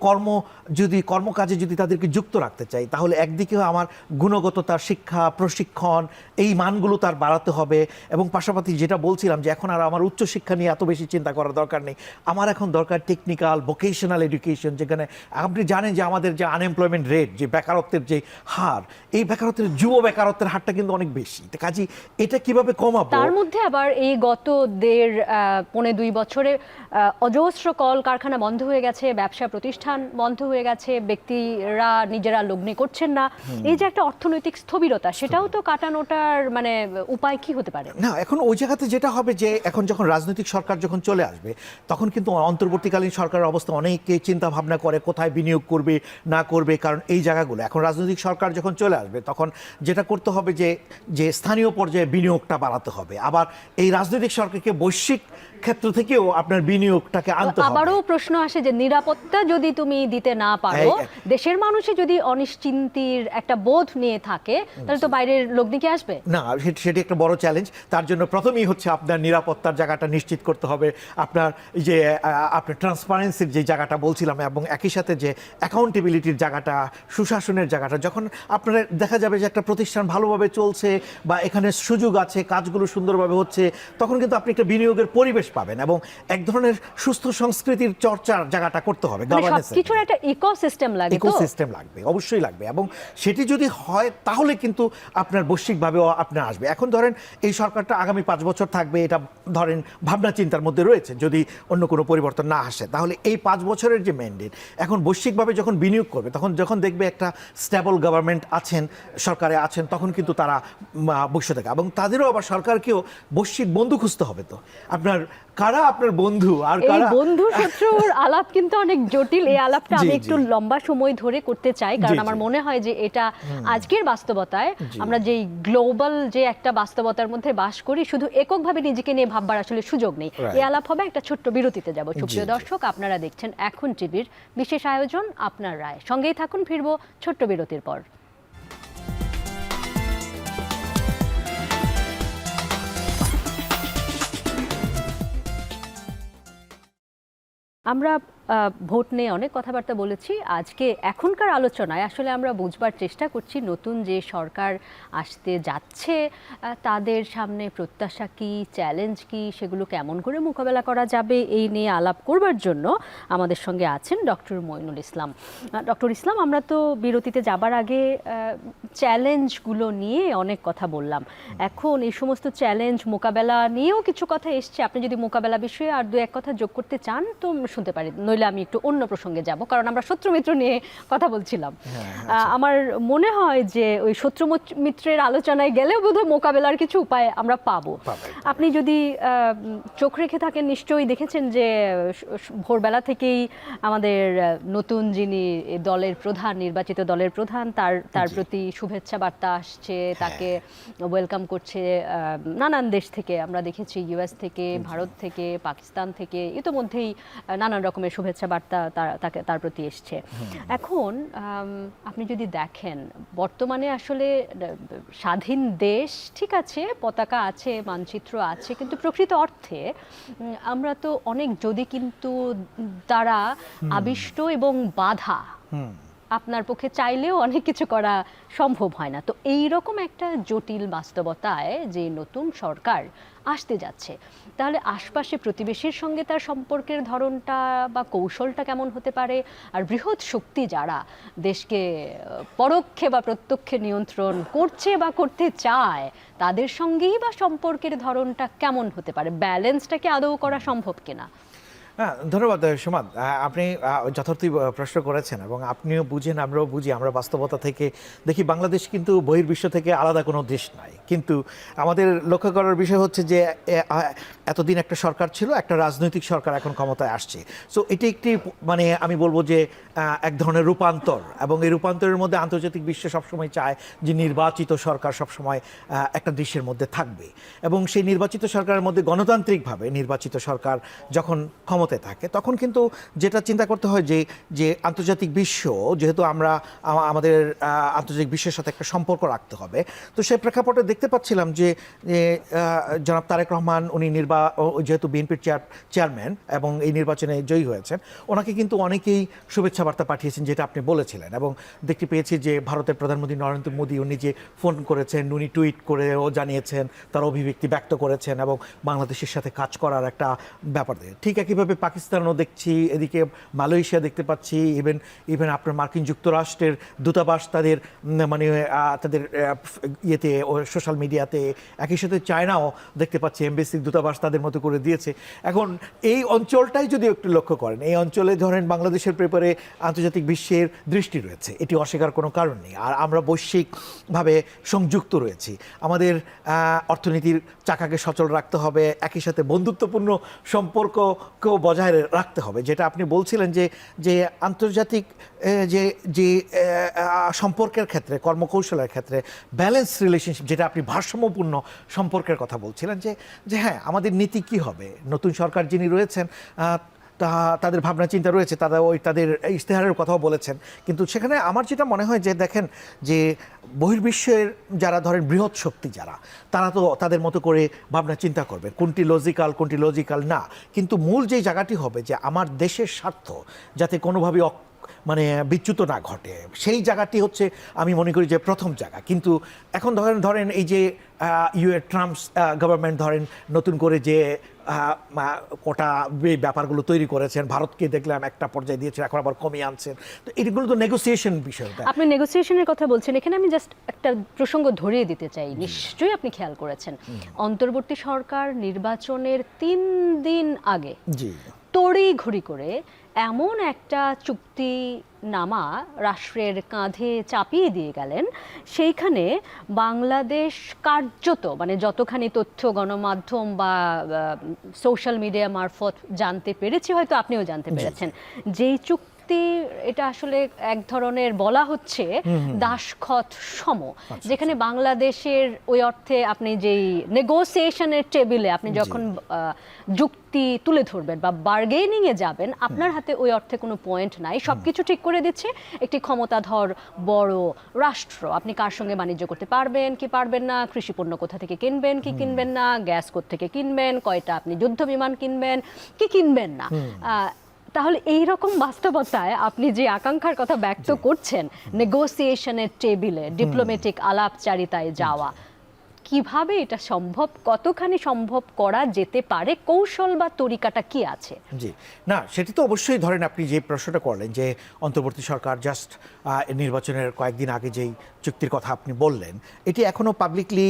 কর্মকাজে যদি তাদেরকে যুক্ত রাখতে চাই, তাহলে একদিকেও আমার গুণগত তার শিক্ষা প্রশিক্ষণ এই মানগুলো তার বাড়াতে হবে, এবং পাশাপাশি যেটা বলছিলাম যে এখন আর আমার উচ্চশিক্ষা নিয়ে এত বেশি চিন্তা করার দরকার নেই, আমার এখন দরকার টেকনিক্যাল ভোকেশনাল এডুকেশন, যেখানে আপনি জানেন যে আমাদের যে আনএমপ্লয়মেন্ট রেট, যে বেকারত্বের যে হার, এই বেকারত্বের যুব বেকারত্বের হারটা কিন্তু অনেক বেশি। কাজে এটা কিভাবে কমাবো? তার মধ্যে আবার এই গত 1.5-2 বছরে অজস্র কল কারখানা বন্ধ হয়ে গেছে, ব্যবসা প্রতিষ্ঠান বন্ধ হয়ে গেছে, ব্যক্তিরা নিজেরা লগ্নি করছেন না। এই যে একটা অর্থনৈতিক স্থবিরতা, সেটাও তো কাটানোটার মানে উপায় কি হতে পারে? না, এখন ওই জায়গাতে যেটা হবে যে এখন যখন রাজনৈতিক সরকার যখন চলে আসবে, তখন কিন্তু অন্তর্বর্তীকালীন সরকারের অবস্থা অনেকে চিন্তা ভাবনা করে কোথায় বিনিয়োগ করবে না করবে, কারণ এই জায়গাগুলো এখন রাজনৈতিক সরকার যখন চলে আসবে, তখন যেটা করতে হবে যে স্থানীয় পর্যায়ে বিনিয়োগটা বাড়াতে হবে। আবার এই রাজনৈতিক সরকারকে বৈশ্বিক ক্ষেত্র থেকেও আপনার বিনিয়োগটাকে আনতে হবে। আবারও প্রশ্ন আসে যে নিরাপত্তা যদি তুমি দিতে না পারো, দেশের মানুষে যদি অনিশ্চিন্তির একটা বোধ নিয়ে থাকে, তাহলে তো বাইরের লগ্নি কি আসবে? না, সেটি একটা বড় চ্যালেঞ্জ। তার জন্য প্রথমেই হচ্ছে আপনার নিরাপত্তার জায়গাটা নিশ্চিত করতে হবে, আপনার যে আপনার ট্রান্সপারেন্সির যে জায়গাটা বলছিলাম, এবং একই সাথে যে অ্যাকাউন্টেবিলিটির জায়গাটা, সুশাসনের জায়গাটা, যখন আপনার দেখা যাবে যে একটা প্রতিষ্ঠান ভালোভাবে চলছে বা এখানে সুযোগ আছে, কাজগুলো সুন্দরভাবে হচ্ছে, তখন কিন্তু আপনি একটা বিনিয়োগের পরিবেশ পাবেন এবং এক ধরনের সুস্থ সংস্কৃতির চর্চার জায়গাটা করতে হবে। সবকিছুর একটা ইকোসিস্টেম লাগে, ইকোসিস্টেম লাগবে, অবশ্যই লাগবে, এবং সেটি যদি হয় তাহলে কিন্তু আপনার বৈশ্বিকভাবেও আপনার আসবে। এখন ধরেন এই সরকারটা আগামী 5 বছর থাকবে, এটা ধরেন ভাবনা চিন্তার মধ্যে রয়েছে, যদি অন্য কোনো পরিবর্তন না আসে, তাহলে এই 5 বছরের যে ম্যান্ডেট, এখন বৈশ্বিকভাবে যখন বিনিয়োগ করবে, যখন দেখবে একটা স্টেবল গভর্নমেন্ট আছেন, সরকারে আছেন, তখন কিন্তু তারা বসে থাকে, এবং তাদেরও আবার সরকারকেও বৈশ্বিক বন্ধু খুঁজতে হবে। তো আপনার কারা আপনার বন্ধু আর কারা বন্ধু শত্রুর আলাপ কিন্তু অনেক জটিল। এই আলাপটা আমি একটু লম্বা সময় ধরে করতে চাই, কারণ আমার মনে হয় যে এটা আজকের বাস্তবতায়, আমরা যেই গ্লোবাল যে একটা বাস্তবতার মধ্যে বাস করি, শুধু এককভাবে নিজেকে নিয়ে ভাববার আসলে সুযোগ নেই। এই আলাপ হবে একটা ছোট্ট বিরতিতে যাব। সুপ্রিয় দর্শক, আপনারা দেখছেন এখন টিভির বিশেষ আয়োজন আপনার রায়। সঙ্গেই থাকুন, ফিরবো ছোট্ট বিরতির পর। আমরা ভোট নিয়ে অনেক কথাবার্তা বলেছি। আজকে এখনকার আলোচনায় আসলে আমরা বুঝবার চেষ্টা করছি নতুন যে সরকার আসতে যাচ্ছে তাদের সামনে প্রত্যাশা কি, চ্যালেঞ্জ কি, সেগুলো কেমন করে মোকাবেলা করা যাবে, এই নিয়ে আলাপ করবার জন্য আমাদের সঙ্গে আছেন ডক্টর মঈনুল ইসলাম। ডক্টর ইসলাম, আমরা তো বিরতিতে যাবার আগে চ্যালেঞ্জগুলো নিয়ে অনেক কথা বললাম। এখন এই সমস্ত চ্যালেঞ্জ মোকাবেলা নিয়েও কিছু কথা এসছে। আপনি যদি মোকাবেলা বিষয়ে আর দু এক কথা যোগ করতে চান তো শুনতে পারি, নইলে আমি একটু অন্য প্রসঙ্গে যাব, কারণ আমরা শত্রু মিত্র নিয়ে কথা বলছিলাম। আমার মনে হয় যে ওই শত্রু মিত্রের আলোচনায় গেলেও বোধহয় মোকাবেলার কিছু উপায় আমরা পাবো। আপনি যদি চোখ রেখে থাকেন নিশ্চয়ই দেখেছেন যে ভোরবেলা থেকেই আমাদের নতুন যিনি দলের প্রধান, নির্বাচিত দলের প্রধান, তার প্রতি শুভেচ্ছা বার্তা আসছে, তাকে ওয়েলকাম করছে নানান দেশ থেকে। আমরা দেখেছি ইউএস থেকে, ভারত থেকে, পাকিস্তান থেকে, ইতোমধ্যেই নানান রকমের শুভেচ্ছা বার্তা তার প্রতি এসছে। এখন আপনি যদি দেখেন বর্তমানে আসলে স্বাধীন দেশ, ঠিক আছে, পতাকা আছে, মানচিত্র আছে, কিন্তু প্রকৃত অর্থে আমরা তো অনেক যদি কিন্তু দ্বারা আবিষ্ট এবং বাধা, আপনার পক্ষে চাইলেও অনেক কিছু করা সম্ভব হয় না। তো এই রকম একটা জটিল বাস্তবতায় যে নতুন সরকার আসতে যাচ্ছে, তাহলে আশপাশে প্রতিবেশীর সঙ্গে তার সম্পর্কের ধরনটা বা কৌশলটা কেমন হতে পারে, আর বৃহৎ শক্তি যারা দেশকে পরোক্ষে বা প্রত্যক্ষে নিয়ন্ত্রণ করছে বা করতে চায় তাদের সঙ্গেই বা সম্পর্কের ধরনটা কেমন হতে পারে, ব্যালেন্সটাকে আদৌ করা সম্ভব কিনা? হ্যাঁ, ধন্যবাদ সুমাদ। আপনি যথার্থই প্রশ্ন করেছেন এবং আপনিও বুঝেন, আমরাও বুঝি। আমরা বাস্তবতা থেকে দেখি বাংলাদেশ কিন্তু বহির্বিশ্ব থেকে আলাদা কোনো দেশ নাই, কিন্তু আমাদের লক্ষ্য করার বিষয় হচ্ছে যে এতদিন একটা সরকার ছিল, একটা রাজনৈতিক সরকার এখন ক্ষমতায় আসছে। সো এটি একটি মানে আমি বলবো যে এক ধরনের রূপান্তর, এবং এই রূপান্তরের মধ্যে আন্তর্জাতিক বিশ্ব সবসময় চায় যে নির্বাচিত সরকার সবসময় একটা দেশের মধ্যে থাকবে, এবং সেই নির্বাচিত সরকারের মধ্যে গণতান্ত্রিকভাবে নির্বাচিত সরকার যখন ক্ষমতায় থাকে তখন কিন্তু যেটা চিন্তা করতে হয় যে আন্তর্জাতিক বিশ্ব, যেহেতু আমরা আমাদের আন্তর্জাতিক বিশ্বের সাথে একটা সম্পর্ক রাখতে হবে। তো সেই প্রেক্ষাপটে দেখতে পাচ্ছিলাম যে জনাব তারেক রহমান, উনি যেহেতু বিএনপির চেয়ারম্যান এবং এই নির্বাচনে জয়ী হয়েছেন, ওনাকে কিন্তু অনেকেই শুভেচ্ছা বার্তা পাঠিয়েছেন, যেটা আপনি বলেছিলেন। এবং দেখতে পেয়েছি যে ভারতের প্রধানমন্ত্রী নরেন্দ্র মোদী উনি যে ফোন করেছেন, উনি টুইট করেও জানিয়েছেন, তার অভিব্যক্তি ব্যক্ত করেছেন এবং বাংলাদেশের সাথে কাজ করার একটা ব্যাপার দিয়ে। ঠিক একইভাবে পাকিস্তানও দেখছি, এদিকে মালয়েশিয়া দেখতে পাচ্ছি, ইভেন আপনার মার্কিন যুক্তরাষ্ট্রের দূতাবাস তাদের মানে তাদের ইয়েতে সোশ্যাল মিডিয়াতে, একই সাথে চায়নাও দেখতে পাচ্ছি এমবেসির দূতাবাস তাদের মতো করে দিয়েছে। এখন এই অঞ্চলটাই যদি একটু লক্ষ্য করেন, এই অঞ্চলে ধরেন বাংলাদেশের ব্যাপারে আন্তর্জাতিক বিশ্বের দৃষ্টি রয়েছে, এটি অস্বীকার কোনো কারণ নেই। আর আমরা বৈশ্বিকভাবে সংযুক্ত রয়েছি, আমাদের অর্থনীতির চাকাকে সচল রাখতে হবে, একই সাথে বন্ধুত্বপূর্ণ সম্পর্ককেও বজায় রাখতে হবে। যেটা আপনি বলছিলেন যে আন্তর্জাতিক যে সম্পর্কের ক্ষেত্রে, কর্মকৌশলের ক্ষেত্রে ব্যালেন্স রিলেশনশিপ, যেটা আপনি ভারসাম্যপূর্ণ সম্পর্কের কথা বলছিলেন, যে হ্যাঁ, আমাদের নীতি কি হবে। নতুন সরকার যিনি রয়েছেন তাদের ভাবনা চিন্তা রয়েছে, তাদের ইশতেহারের কথাও বলেছেন, কিন্তু সেখানে আমার যেটা মনে হয় যে দেখেন যে বহির্বিশ্বের যারা ধরেন বৃহৎ শক্তি যারা, তারা তো তাদের মতো করে ভাবনা চিন্তা করবে কোনটি লজিক্যাল না, কিন্তু মূল যে জায়গাটি হবে যে আমার দেশের স্বার্থ যাতে কোনোভাবে মানে বিচ্যুত না ঘটে, সেই জায়গাটি হচ্ছে আমি মনে করি যে প্রথম জায়গা। কিন্তু এখন ধরেন এই যে ট্রাম্পস গভর্নমেন্ট ধরেন নতুন করে যে কোটা ব্যাপারগুলো তৈরি করেছেন, ভারতকে দেখলাম একটা পর্যায়ে দিয়েছেন, এখন আবার কমিয়ে আনছেন। তো এগুলো তো নেগোসিয়েশন বিষয়টা। আপনি নেগোসিয়েশনের কথা বলছেন, এখানে আমি জাস্ট একটা প্রসঙ্গ ধরিয়ে দিতে চাই, নিশ্চয়ই আপনি খেয়াল করেছেন অন্তর্বর্তী সরকার নির্বাচনের 3 দিন আগে তড়িঘড়ি করে এমন একটা চুক্তি নামা রাষ্ট্রের কাঁধে চাপিয়ে দিয়ে গেলেন, সেইখানে বাংলাদেশ কার্যত মানে যতখানি তথ্য গণমাধ্যম বা সোশ্যাল মিডিয়া মারফত জানতে পেরেছি, হয়তো আপনিও জানতে পেরেছেন, যেই চুক্তি এটা আসলে এক ধরনের বলা হচ্ছে দাসখত সম, যেখানে বাংলাদেশের ওই অর্থে আপনি যেই নেগোসিয়েশনের টেবিলে আপনি যখন যুক্তি তুলে ধরবেন বা বার্গেনিং এ যাবেন, আপনার হাতে ওই অর্থে কোনো পয়েন্ট নাই, সবকিছু ঠিক করে দিচ্ছে একটি ক্ষমতাধর বড় রাষ্ট্র। আপনি কার সঙ্গে বাণিজ্য করতে পারবেন কি পারবেন না, কৃষি পণ্য কোথা থেকে কিনবেন কি কিনবেন না, গ্যাস কোথা থেকে কিনবেন, কয়টা আপনি যুদ্ধ বিমান কিনবেন কি কিনবেন না, তাহলে এই রকম বাস্তবতায় আপনি যে আকাঙ্ক্ষার কথা ব্যক্ত করছেন, নেগোসিয়েশনের টেবিলে ডিপ্লোম্যাটিক আলাপচারিতায় যাওয়া, কিভাবে এটা সম্ভব, কতখানি সম্ভব করা যেতে পারে, কৌশল বা তরিকাটা কি আছে? জি, না সেটি তো অবশ্যই, ধরেন আপনি যে প্রশ্নটা করলেন যে অন্তর্বর্তী সরকার জাস্ট নির্বাচনের কয়েকদিন আগে যেই চুক্তির কথা আপনি বললেন, এটি এখনও পাবলিকলি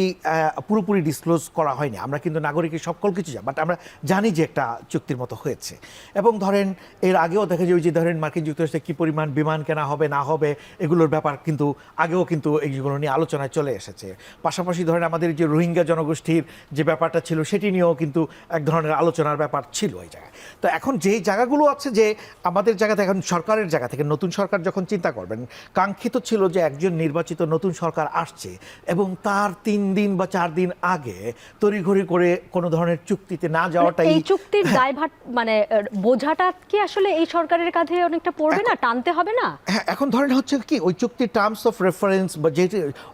পুরোপুরি ডিসক্লোজ করা হয়নি। আমরা কিন্তু নাগরিকের সকল কিছু বাট আমরা জানি যে একটা চুক্তির মতো হয়েছে। এবং ধরেন এর আগেও দেখা যায় যে ধরেন মার্কিন যুক্তরাষ্ট্রে কী পরিমাণ বিমান কেনা হবে না হবে এগুলোর ব্যাপার কিন্তু আগেও কিন্তু এইগুলো নিয়ে আলোচনায় চলে এসেছে। পাশাপাশি ধরেন আমাদের যে রোহিঙ্গা জনগোষ্ঠীর যে ব্যাপারটা ছিল সেটি নিয়েও কিন্তু এক ধরনের আলোচনার ব্যাপার ছিল ওই জায়গায়। তো এখন যেই জায়গাগুলো আছে যে আমাদের জায়গাতে, এখন সরকারের জায়গা থেকে নতুন সরকার যখন চিন্তা করবেন, কাঙ্ক্ষিত ছিল যে একজন নির্বাচিত নতুন সরকার আসছে এবং তার 3 দিন বা 4 দিন আগে তড়িঘড়ি করে কোনো ধরনের চুক্তিতে না যাওয়াটাই, এই চুক্তির দায়ভার মানে বোঝাটা কি আসলে এই সরকারের কাঁধে অনেকটা পড়বে না, টানতে হবে না? হ্যাঁ, এখন ধরেন হচ্ছে কি ওই চুক্তির টার্মস অফ রেফারেন্স বা যে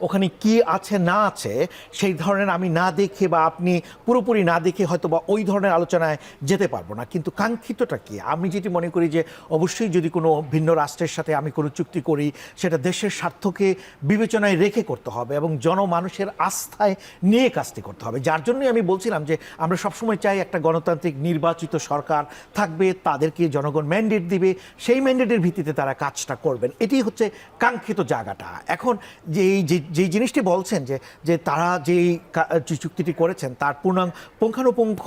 ওখানে কি আছে না আছে সেই ধরনের আমি না দেখে বা আপনি পুরোপুরি না দেখে হয়তো বা ওই ধরনের আলোচনায় যেতে পারবো না। কিন্তু কাঙ্ক্ষিতটা কি, আমি যেটি মনে করি যে অবশ্যই যদি কোনো ভিন্ন রাষ্ট্রের সাথে আমি কোনো চুক্তি করি সেটা দেশের স্বার্থকে বিবেচনায় রেখে করতে হবে এবং জনমানুষের আস্থায় নিয়ে কাজটি করতে হবে। যার জন্যই আমি বলছিলাম যে আমরা সবসময় চাই একটা গণতান্ত্রিক নির্বাচিত সরকার থাকবে, তাদেরকে জনগণ ম্যান্ডেট দিবে, সেই ম্যান্ডেটের ভিত্তিতে তারা কাজটা করবেন। এটি হচ্ছে কাঙ্ক্ষিত জায়গাটা। এখন যেই জিনিসটি বলছেন যে তারা যেই চুক্তিটি করেছেন তার পুঙ্খানুপুঙ্খ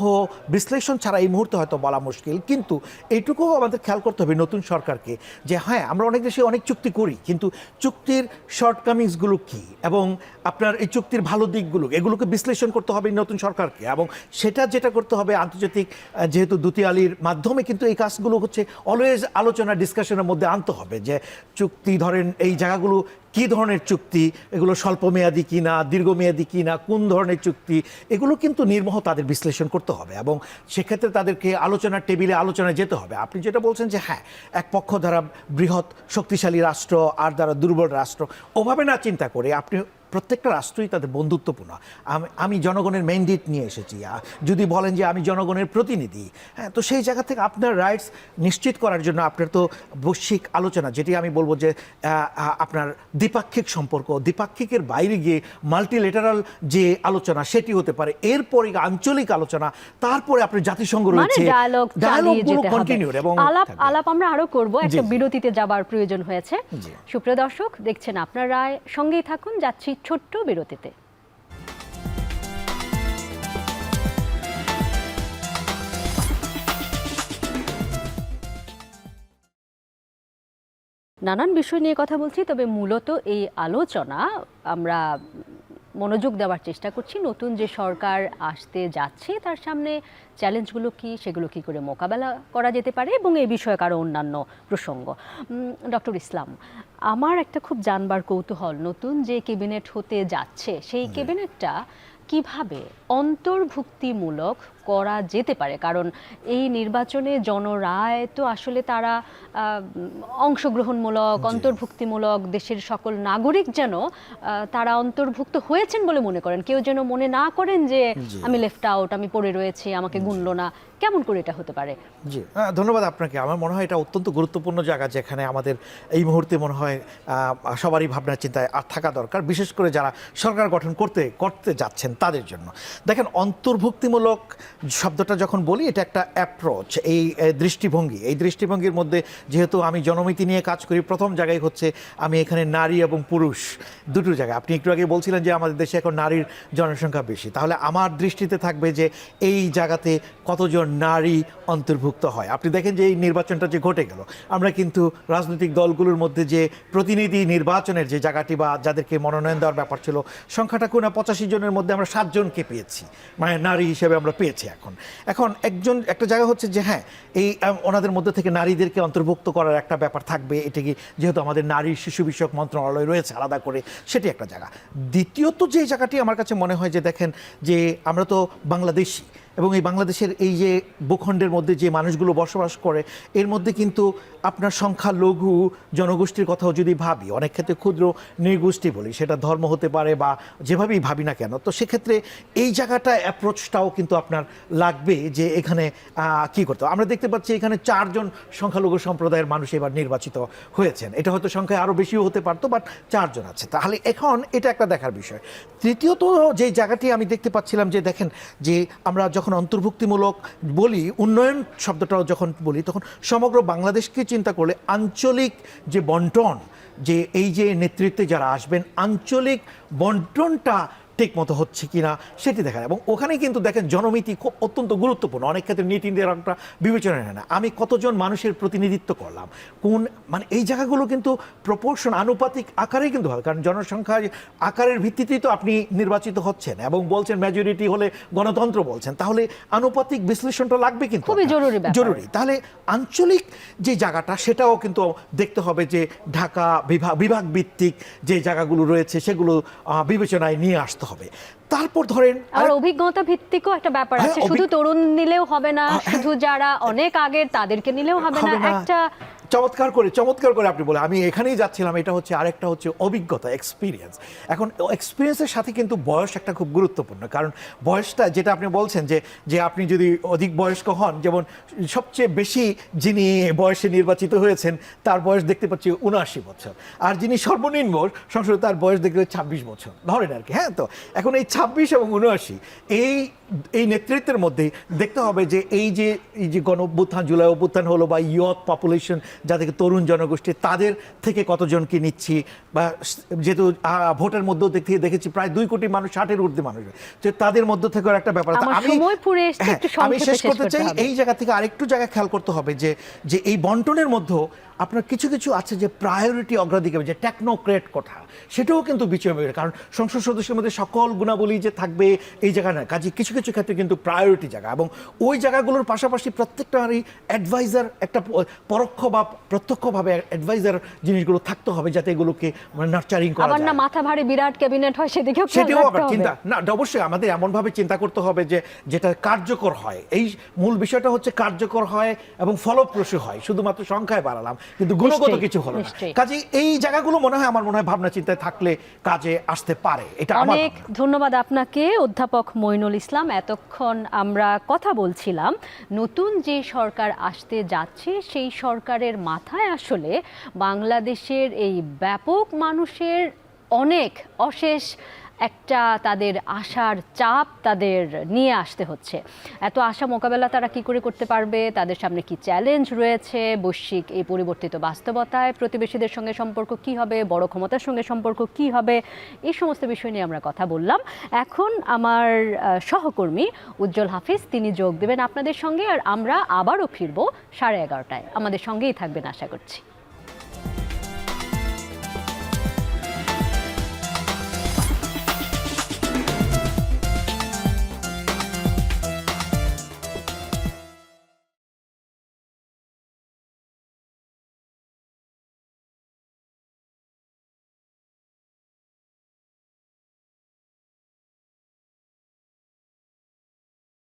বিশ্লেষণ ছাড়া এই মুহূর্তে হয়তো বলা মুশকিল, কিন্তু এইটুকুও আমাদের খেয়াল করতে হবে নতুন সরকারকে যে হ্যাঁ, আমরা অনেক দেশে অনেক চুক্তি করি, কিন্তু চুক্তির শর্টকামিংসগুলো কী এবং আপনার এই চুক্তির ভালো দিকগুলো, এগুলোকে বিশ্লেষণ করতে হবে নতুন সরকারকে। এবং সেটা যেটা করতে হবে আন্তর্জাতিক যেহেতু দুতিয়ালির মাধ্যমে, কিন্তু এই কাজগুলো হচ্ছে অলওয়েজ আলোচনা ডিসকাশনের মধ্যে আনতে হবে যে চুক্তি ধরেন এই জায়গাগুলো কী ধরনের চুক্তি, এগুলো স্বল্পমেয়াদী কি না, দীর্ঘমেয়াদী কি না, কোন ধরনের চুক্তি, এগুলো কিন্তু নির্মোহ তাদের বিশ্লেষণ করতে হবে এবং সেক্ষেত্রে তাদেরকে আলোচনার টেবিলে আলোচনায় যেতে হবে। আপনি যেটা বলছেন যে হ্যাঁ, এক পক্ষ দ্বারা বৃহৎ শক্তিশালী রাষ্ট্র আর দ্বারা দুর্বল রাষ্ট্র, ওভাবে না চিন্তা করে আপনি প্রত্যেকটা রাষ্ট্রই তাদের বন্ধুত্বপূর্ণ। আমি জনগণের ম্যান্ডেট নিয়ে এসেছি, যদি বলেন যে আমি জনগণের প্রতিনিধি, হ্যাঁ, তো সেই জায়গা থেকে আপনার রাইটস নিশ্চিত করার জন্য আপনার তো বৈশ্বিক আলোচনা, যেটি আমি বলবো যে আপনার দ্বিপাক্ষিক সম্পর্ক, দ্বিপাক্ষিকের বাইরে গিয়ে মাল্টিলেটারাল যে আলোচনা সেটি হতে পারে, এরপরে আঞ্চলিক আলোচনা, তারপরে আপনার জাতিসংঘ রয়েছে, ডায়ালগগুলো কন্টিনিউ এবং আলাপ আমরা আরো করব। একটা বিরতিতে যাবার প্রয়োজন হয়েছে। সুপ্রিয় দর্শক, দেখছেন আপনার রায়, সঙ্গেই থাকুন, যাচ্ছি ছোট্ট বিরতিতে। নানান বিষয় নিয়ে কথা বলছি, তবে মূলত এই আলোচনা আমরা মনোযোগ দেওয়ার চেষ্টা করছি নতুন যে সরকার আসতে যাচ্ছে তার সামনে চ্যালেঞ্জগুলো কি, সেগুলো কি করে মোকাবেলা করা যেতে পারে এবং এই বিষয়ে আরও অন্যান্য প্রসঙ্গ। ডক্টর ইসলাম, আমার একটা খুব জানবার কৌতূহল, নতুন যে ক্যাবিনেট হতে যাচ্ছে সেই ক্যাবিনেটটা কিভাবে অন্তর্ভুক্তিমূলক করা যেতে পারে, কারণ এই নির্বাচনে জনরায় তো আসলে তারা অংশগ্রহণমূলক, অন্তর্ভুক্তিমূলক, দেশের সকল নাগরিক যেন তারা অন্তর্ভুক্ত হয়েছেন বলে মনে করেন, কেউ যেন মনে না করেন যে আমি লেফট আউট, আমি পড়ে রয়েছি, আমাকে গুনলো না। কেমন করে এটা হতে পারে? জি, ধন্যবাদ আপনাকে। আমার মনে হয় এটা অত্যন্ত গুরুত্বপূর্ণ জায়গা, যেখানে আমাদের এই মুহূর্তে মনে হয় সবারই ভাবনা চিন্তায় থাকা দরকার, বিশেষ করে যারা সরকার গঠন করতে যাচ্ছেন তাদের জন্য। দেখেন, অন্তর্ভুক্তিমূলক শব্দটা যখন বলি, এটা একটা অ্যাপ্রোচ, এই দৃষ্টিভঙ্গির মধ্যে যেহেতু আমি জনমিতি নিয়ে কাজ করি, প্রথম জায়গায় হচ্ছে আমি এখানে নারী এবং পুরুষ দুটো জায়গায়, আপনি একটু আগে বলছিলেন যে আমাদের দেশে এখন নারীর জনসংখ্যা বেশি, তাহলে আমার দৃষ্টিতে থাকবে যে এই জায়গাতে কতজন নারী অন্তর্ভুক্ত হয়। আপনি দেখেন যে এই নির্বাচনটা যে ঘটে গেল, আমরা কিন্তু রাজনৈতিক দলগুলোর মধ্যে যে প্রতিনিধি নির্বাচনের যে জায়গাটি বা যাদেরকে মনোনয়ন দেওয়ার ব্যাপার ছিল, সংখ্যাটা কোনো 85 জনের মধ্যে আমরা 7 জনকে পেয়েছি, মানে নারী হিসেবে আমরা পেয়েছি। এখন একটা জায়গা হচ্ছে যে হ্যাঁ, এই ওনাদের মধ্যে থেকে নারীদেরকে অন্তর্ভুক্ত করার একটা ব্যাপার থাকবে, এটা কি যেহেতু আমাদের নারী শিশু বিষয়ক মন্ত্রণালয় রয়েছে আলাদা করে, সেটি একটা জায়গা। দ্বিতীয়ত যে জায়গাটি আমার কাছে মনে হয় যে দেখেন যে আমরা তো বাংলাদেশি এবং এই বাংলাদেশের এই যে ভূখণ্ডের মধ্যে যে মানুষগুলো বসবাস করে এর মধ্যে কিন্তু আপনার সংখ্যালঘু জনগোষ্ঠীর কথাও যদি ভাবি, অনেক ক্ষেত্রে ক্ষুদ্র নৃগোষ্ঠী বলি, সেটা ধর্ম হতে পারে বা যেভাবেই ভাবি না কেন, তো সেক্ষেত্রে এই জায়গাটা অ্যাপ্রোচটাও কিন্তু আপনার লাগবে যে এখানে কি করতে হবে। আমরা দেখতে পাচ্ছি এখানে 4 জন সংখ্যালঘু সম্প্রদায়ের মানুষ এবার নির্বাচিত হয়েছেন, এটা হয়তো সংখ্যায় আরও বেশিও হতে পারতো, বাট 4 জন আছে। তাহলে এখন এটা একটা দেখার বিষয়। তৃতীয়ত যে জায়গাটি আমি দেখতে পাচ্ছিলাম যে দেখেন যে আমরা যখন অন্তর্ভুক্তিমূলক বলি, উন্নয়ন শব্দটাও যখন বলি, তখন সমগ্র বাংলাদেশকে চিন্তা করলে আঞ্চলিক যে বন্টন, যে এই যে নেতৃত্বে যারা আসবেন আঞ্চলিক বন্টনটা ঠিক মতো হচ্ছে কিনা সেটি দেখা, এবং ওখানে কিন্তু দেখেন জনমিতি খুব অত্যন্ত গুরুত্বপূর্ণ। অনেক ক্ষেত্রে নীতি নির্ধারকটা বিবেচনা নেয় না আমি কতজন মানুষের প্রতিনিধিত্ব করলাম, কোন মানে এই জায়গাগুলো কিন্তু প্রপোর্শন আনুপাতিক আকারেই কিন্তু হয়, কারণ জনসংখ্যার আকারের ভিত্তিতেই তো আপনি নির্বাচিত হচ্ছেন এবং বলছেন মেজরিটি হলে গণতন্ত্র বলছেন, তাহলে আনুপাতিক বিশ্লেষণটা লাগবে কিন্তু খুবই জরুরি ব্যাপার। জরুরি। তাহলে আঞ্চলিক যে জায়গাটা সেটাও কিন্তু দেখতে হবে যে ঢাকা বিভাগ ভিত্তিক যে জায়গাগুলো রয়েছে সেগুলো বিবেচনায় নিয়ে আসতে হবে। তারপর ধরেন আর অভিজ্ঞতা ভিত্তিকও একটা ব্যাপার হ্যাঁ, আছে, শুধু তরুণ নিলেও হবে না, শুধু যারা অনেক আগের তাদেরকে নিলেও হবে না, একটা চমৎকার করে আপনি বলে, আমি এখানেই যাচ্ছিলাম। এটা হচ্ছে আরেকটা হচ্ছে অভিজ্ঞতা, এক্সপিরিয়েন্স। এখন এক্সপিরিয়েন্সের সাথে কিন্তু বয়স একটা খুব গুরুত্বপূর্ণ, কারণ বয়সটা যেটা আপনি বলছেন যে আপনি যদি অধিক বয়স্ক হন, যেমন সবচেয়ে বেশি যিনি বয়সে নির্বাচিত হয়েছেন তার বয়স দেখতে পাচ্ছি 79 বছর, আর যিনি সর্বনিম্ন সংসদে তার বয়স দেখতে 26 বছর ধরেন আর কি। হ্যাঁ, তো এখন এই 26 এবং 79 এই নেতৃত্বের মধ্যে দেখতে হবে যে এই যে গণ অভ্যুত্থান, জুলাই অভ্যুত্থান হলো বা ইয়থ পপুলেশন, যাদেরকে তরুণ জনগোষ্ঠী, তাদের থেকে কতজনকে নিচ্ছি, বা যেহেতু ভোটের মধ্যে দেখেছি প্রায় 2 কোটি মানুষ, 60-এর ঊর্ধ্বে মানুষ, যে তাদের মধ্য থেকে একটা ব্যাপার আছে। আমি শেষ করতে চাই এই জায়গা থেকে আরেকটু জায়গা খেয়াল করতে হবে যে এই বন্টনের মধ্যে আপনার কিছু কিছু আছে যে প্রায়োরিটি, অগ্রাধিকার, যে টেকনোক্রেট কথা, সেটাও কিন্তু বিষয়, কারণ সংসদ সদস্যের মধ্যে সকল গুণাবলী যে থাকবে এই জায়গা না, কাজে কিছু কিছু ক্ষেত্রে কিন্তু প্রায়োরিটি জায়গা, এবং ওই জায়গাগুলোর পাশাপাশি প্রত্যেকটারই অ্যাডভাইজার, একটা পরোক্ষ বা প্রত্যক্ষভাবে অ্যাডভাইজার জিনিসগুলো থাকতে হবে, যাতে এগুলোকে নার্চারিং করা যায়। না মাথা ভারী বিরাট ক্যাবিনেট হয় সেদিকেও চিন্তা না, অবশ্যই আমাদের এমনভাবে চিন্তা করতে হবে যে যেটা কার্যকর হয়। এই মূল বিষয়টা হচ্ছে কার্যকর হয় এবং ফলপ্রসূ হয়, শুধুমাত্র সংখ্যায় বাড়ালাম কিন্তু গুণগত কিছু হলো না। কাজে এই জায়গাগুলো আমার মনে হয় ভাবনা চিন্তায় থাকলে কাজে আসতে পারে। এটা অনেক ধন্যবাদ আপনাকে অধ্যাপক মঈনুল ইসলাম। এতক্ষণ আমরা কথা বলছিলাম নতুন যে সরকার আসতে যাচ্ছে সেই সরকারের মাথায় আসলে বাংলাদেশের এই ব্যাপক মানুষের অনেক অশেষ একটা তাদের আশার চাপ তাদের নিয়ে আসতে হচ্ছে। এত আশা মোকাবেলা তারা কি করে করতে পারবে, তাদের সামনে কি চ্যালেঞ্জ রয়েছে, বৈশ্বিক এই পরিবর্তিত বাস্তবতায় প্রতিবেশীদের সঙ্গে সম্পর্ক কি হবে, বড় ক্ষমতার সঙ্গে সম্পর্ক কি হবে, এই সমস্ত বিষয় নিয়ে আমরা কথা বললাম। এখন আমার সহকর্মী উজ্জ্বল হাফিজ তিনি যোগ দেবেন আপনাদের সঙ্গে, আর আমরা আবারও ফিরবো 11:30টায়। আমাদের সঙ্গেই থাকবেন আশা করছি।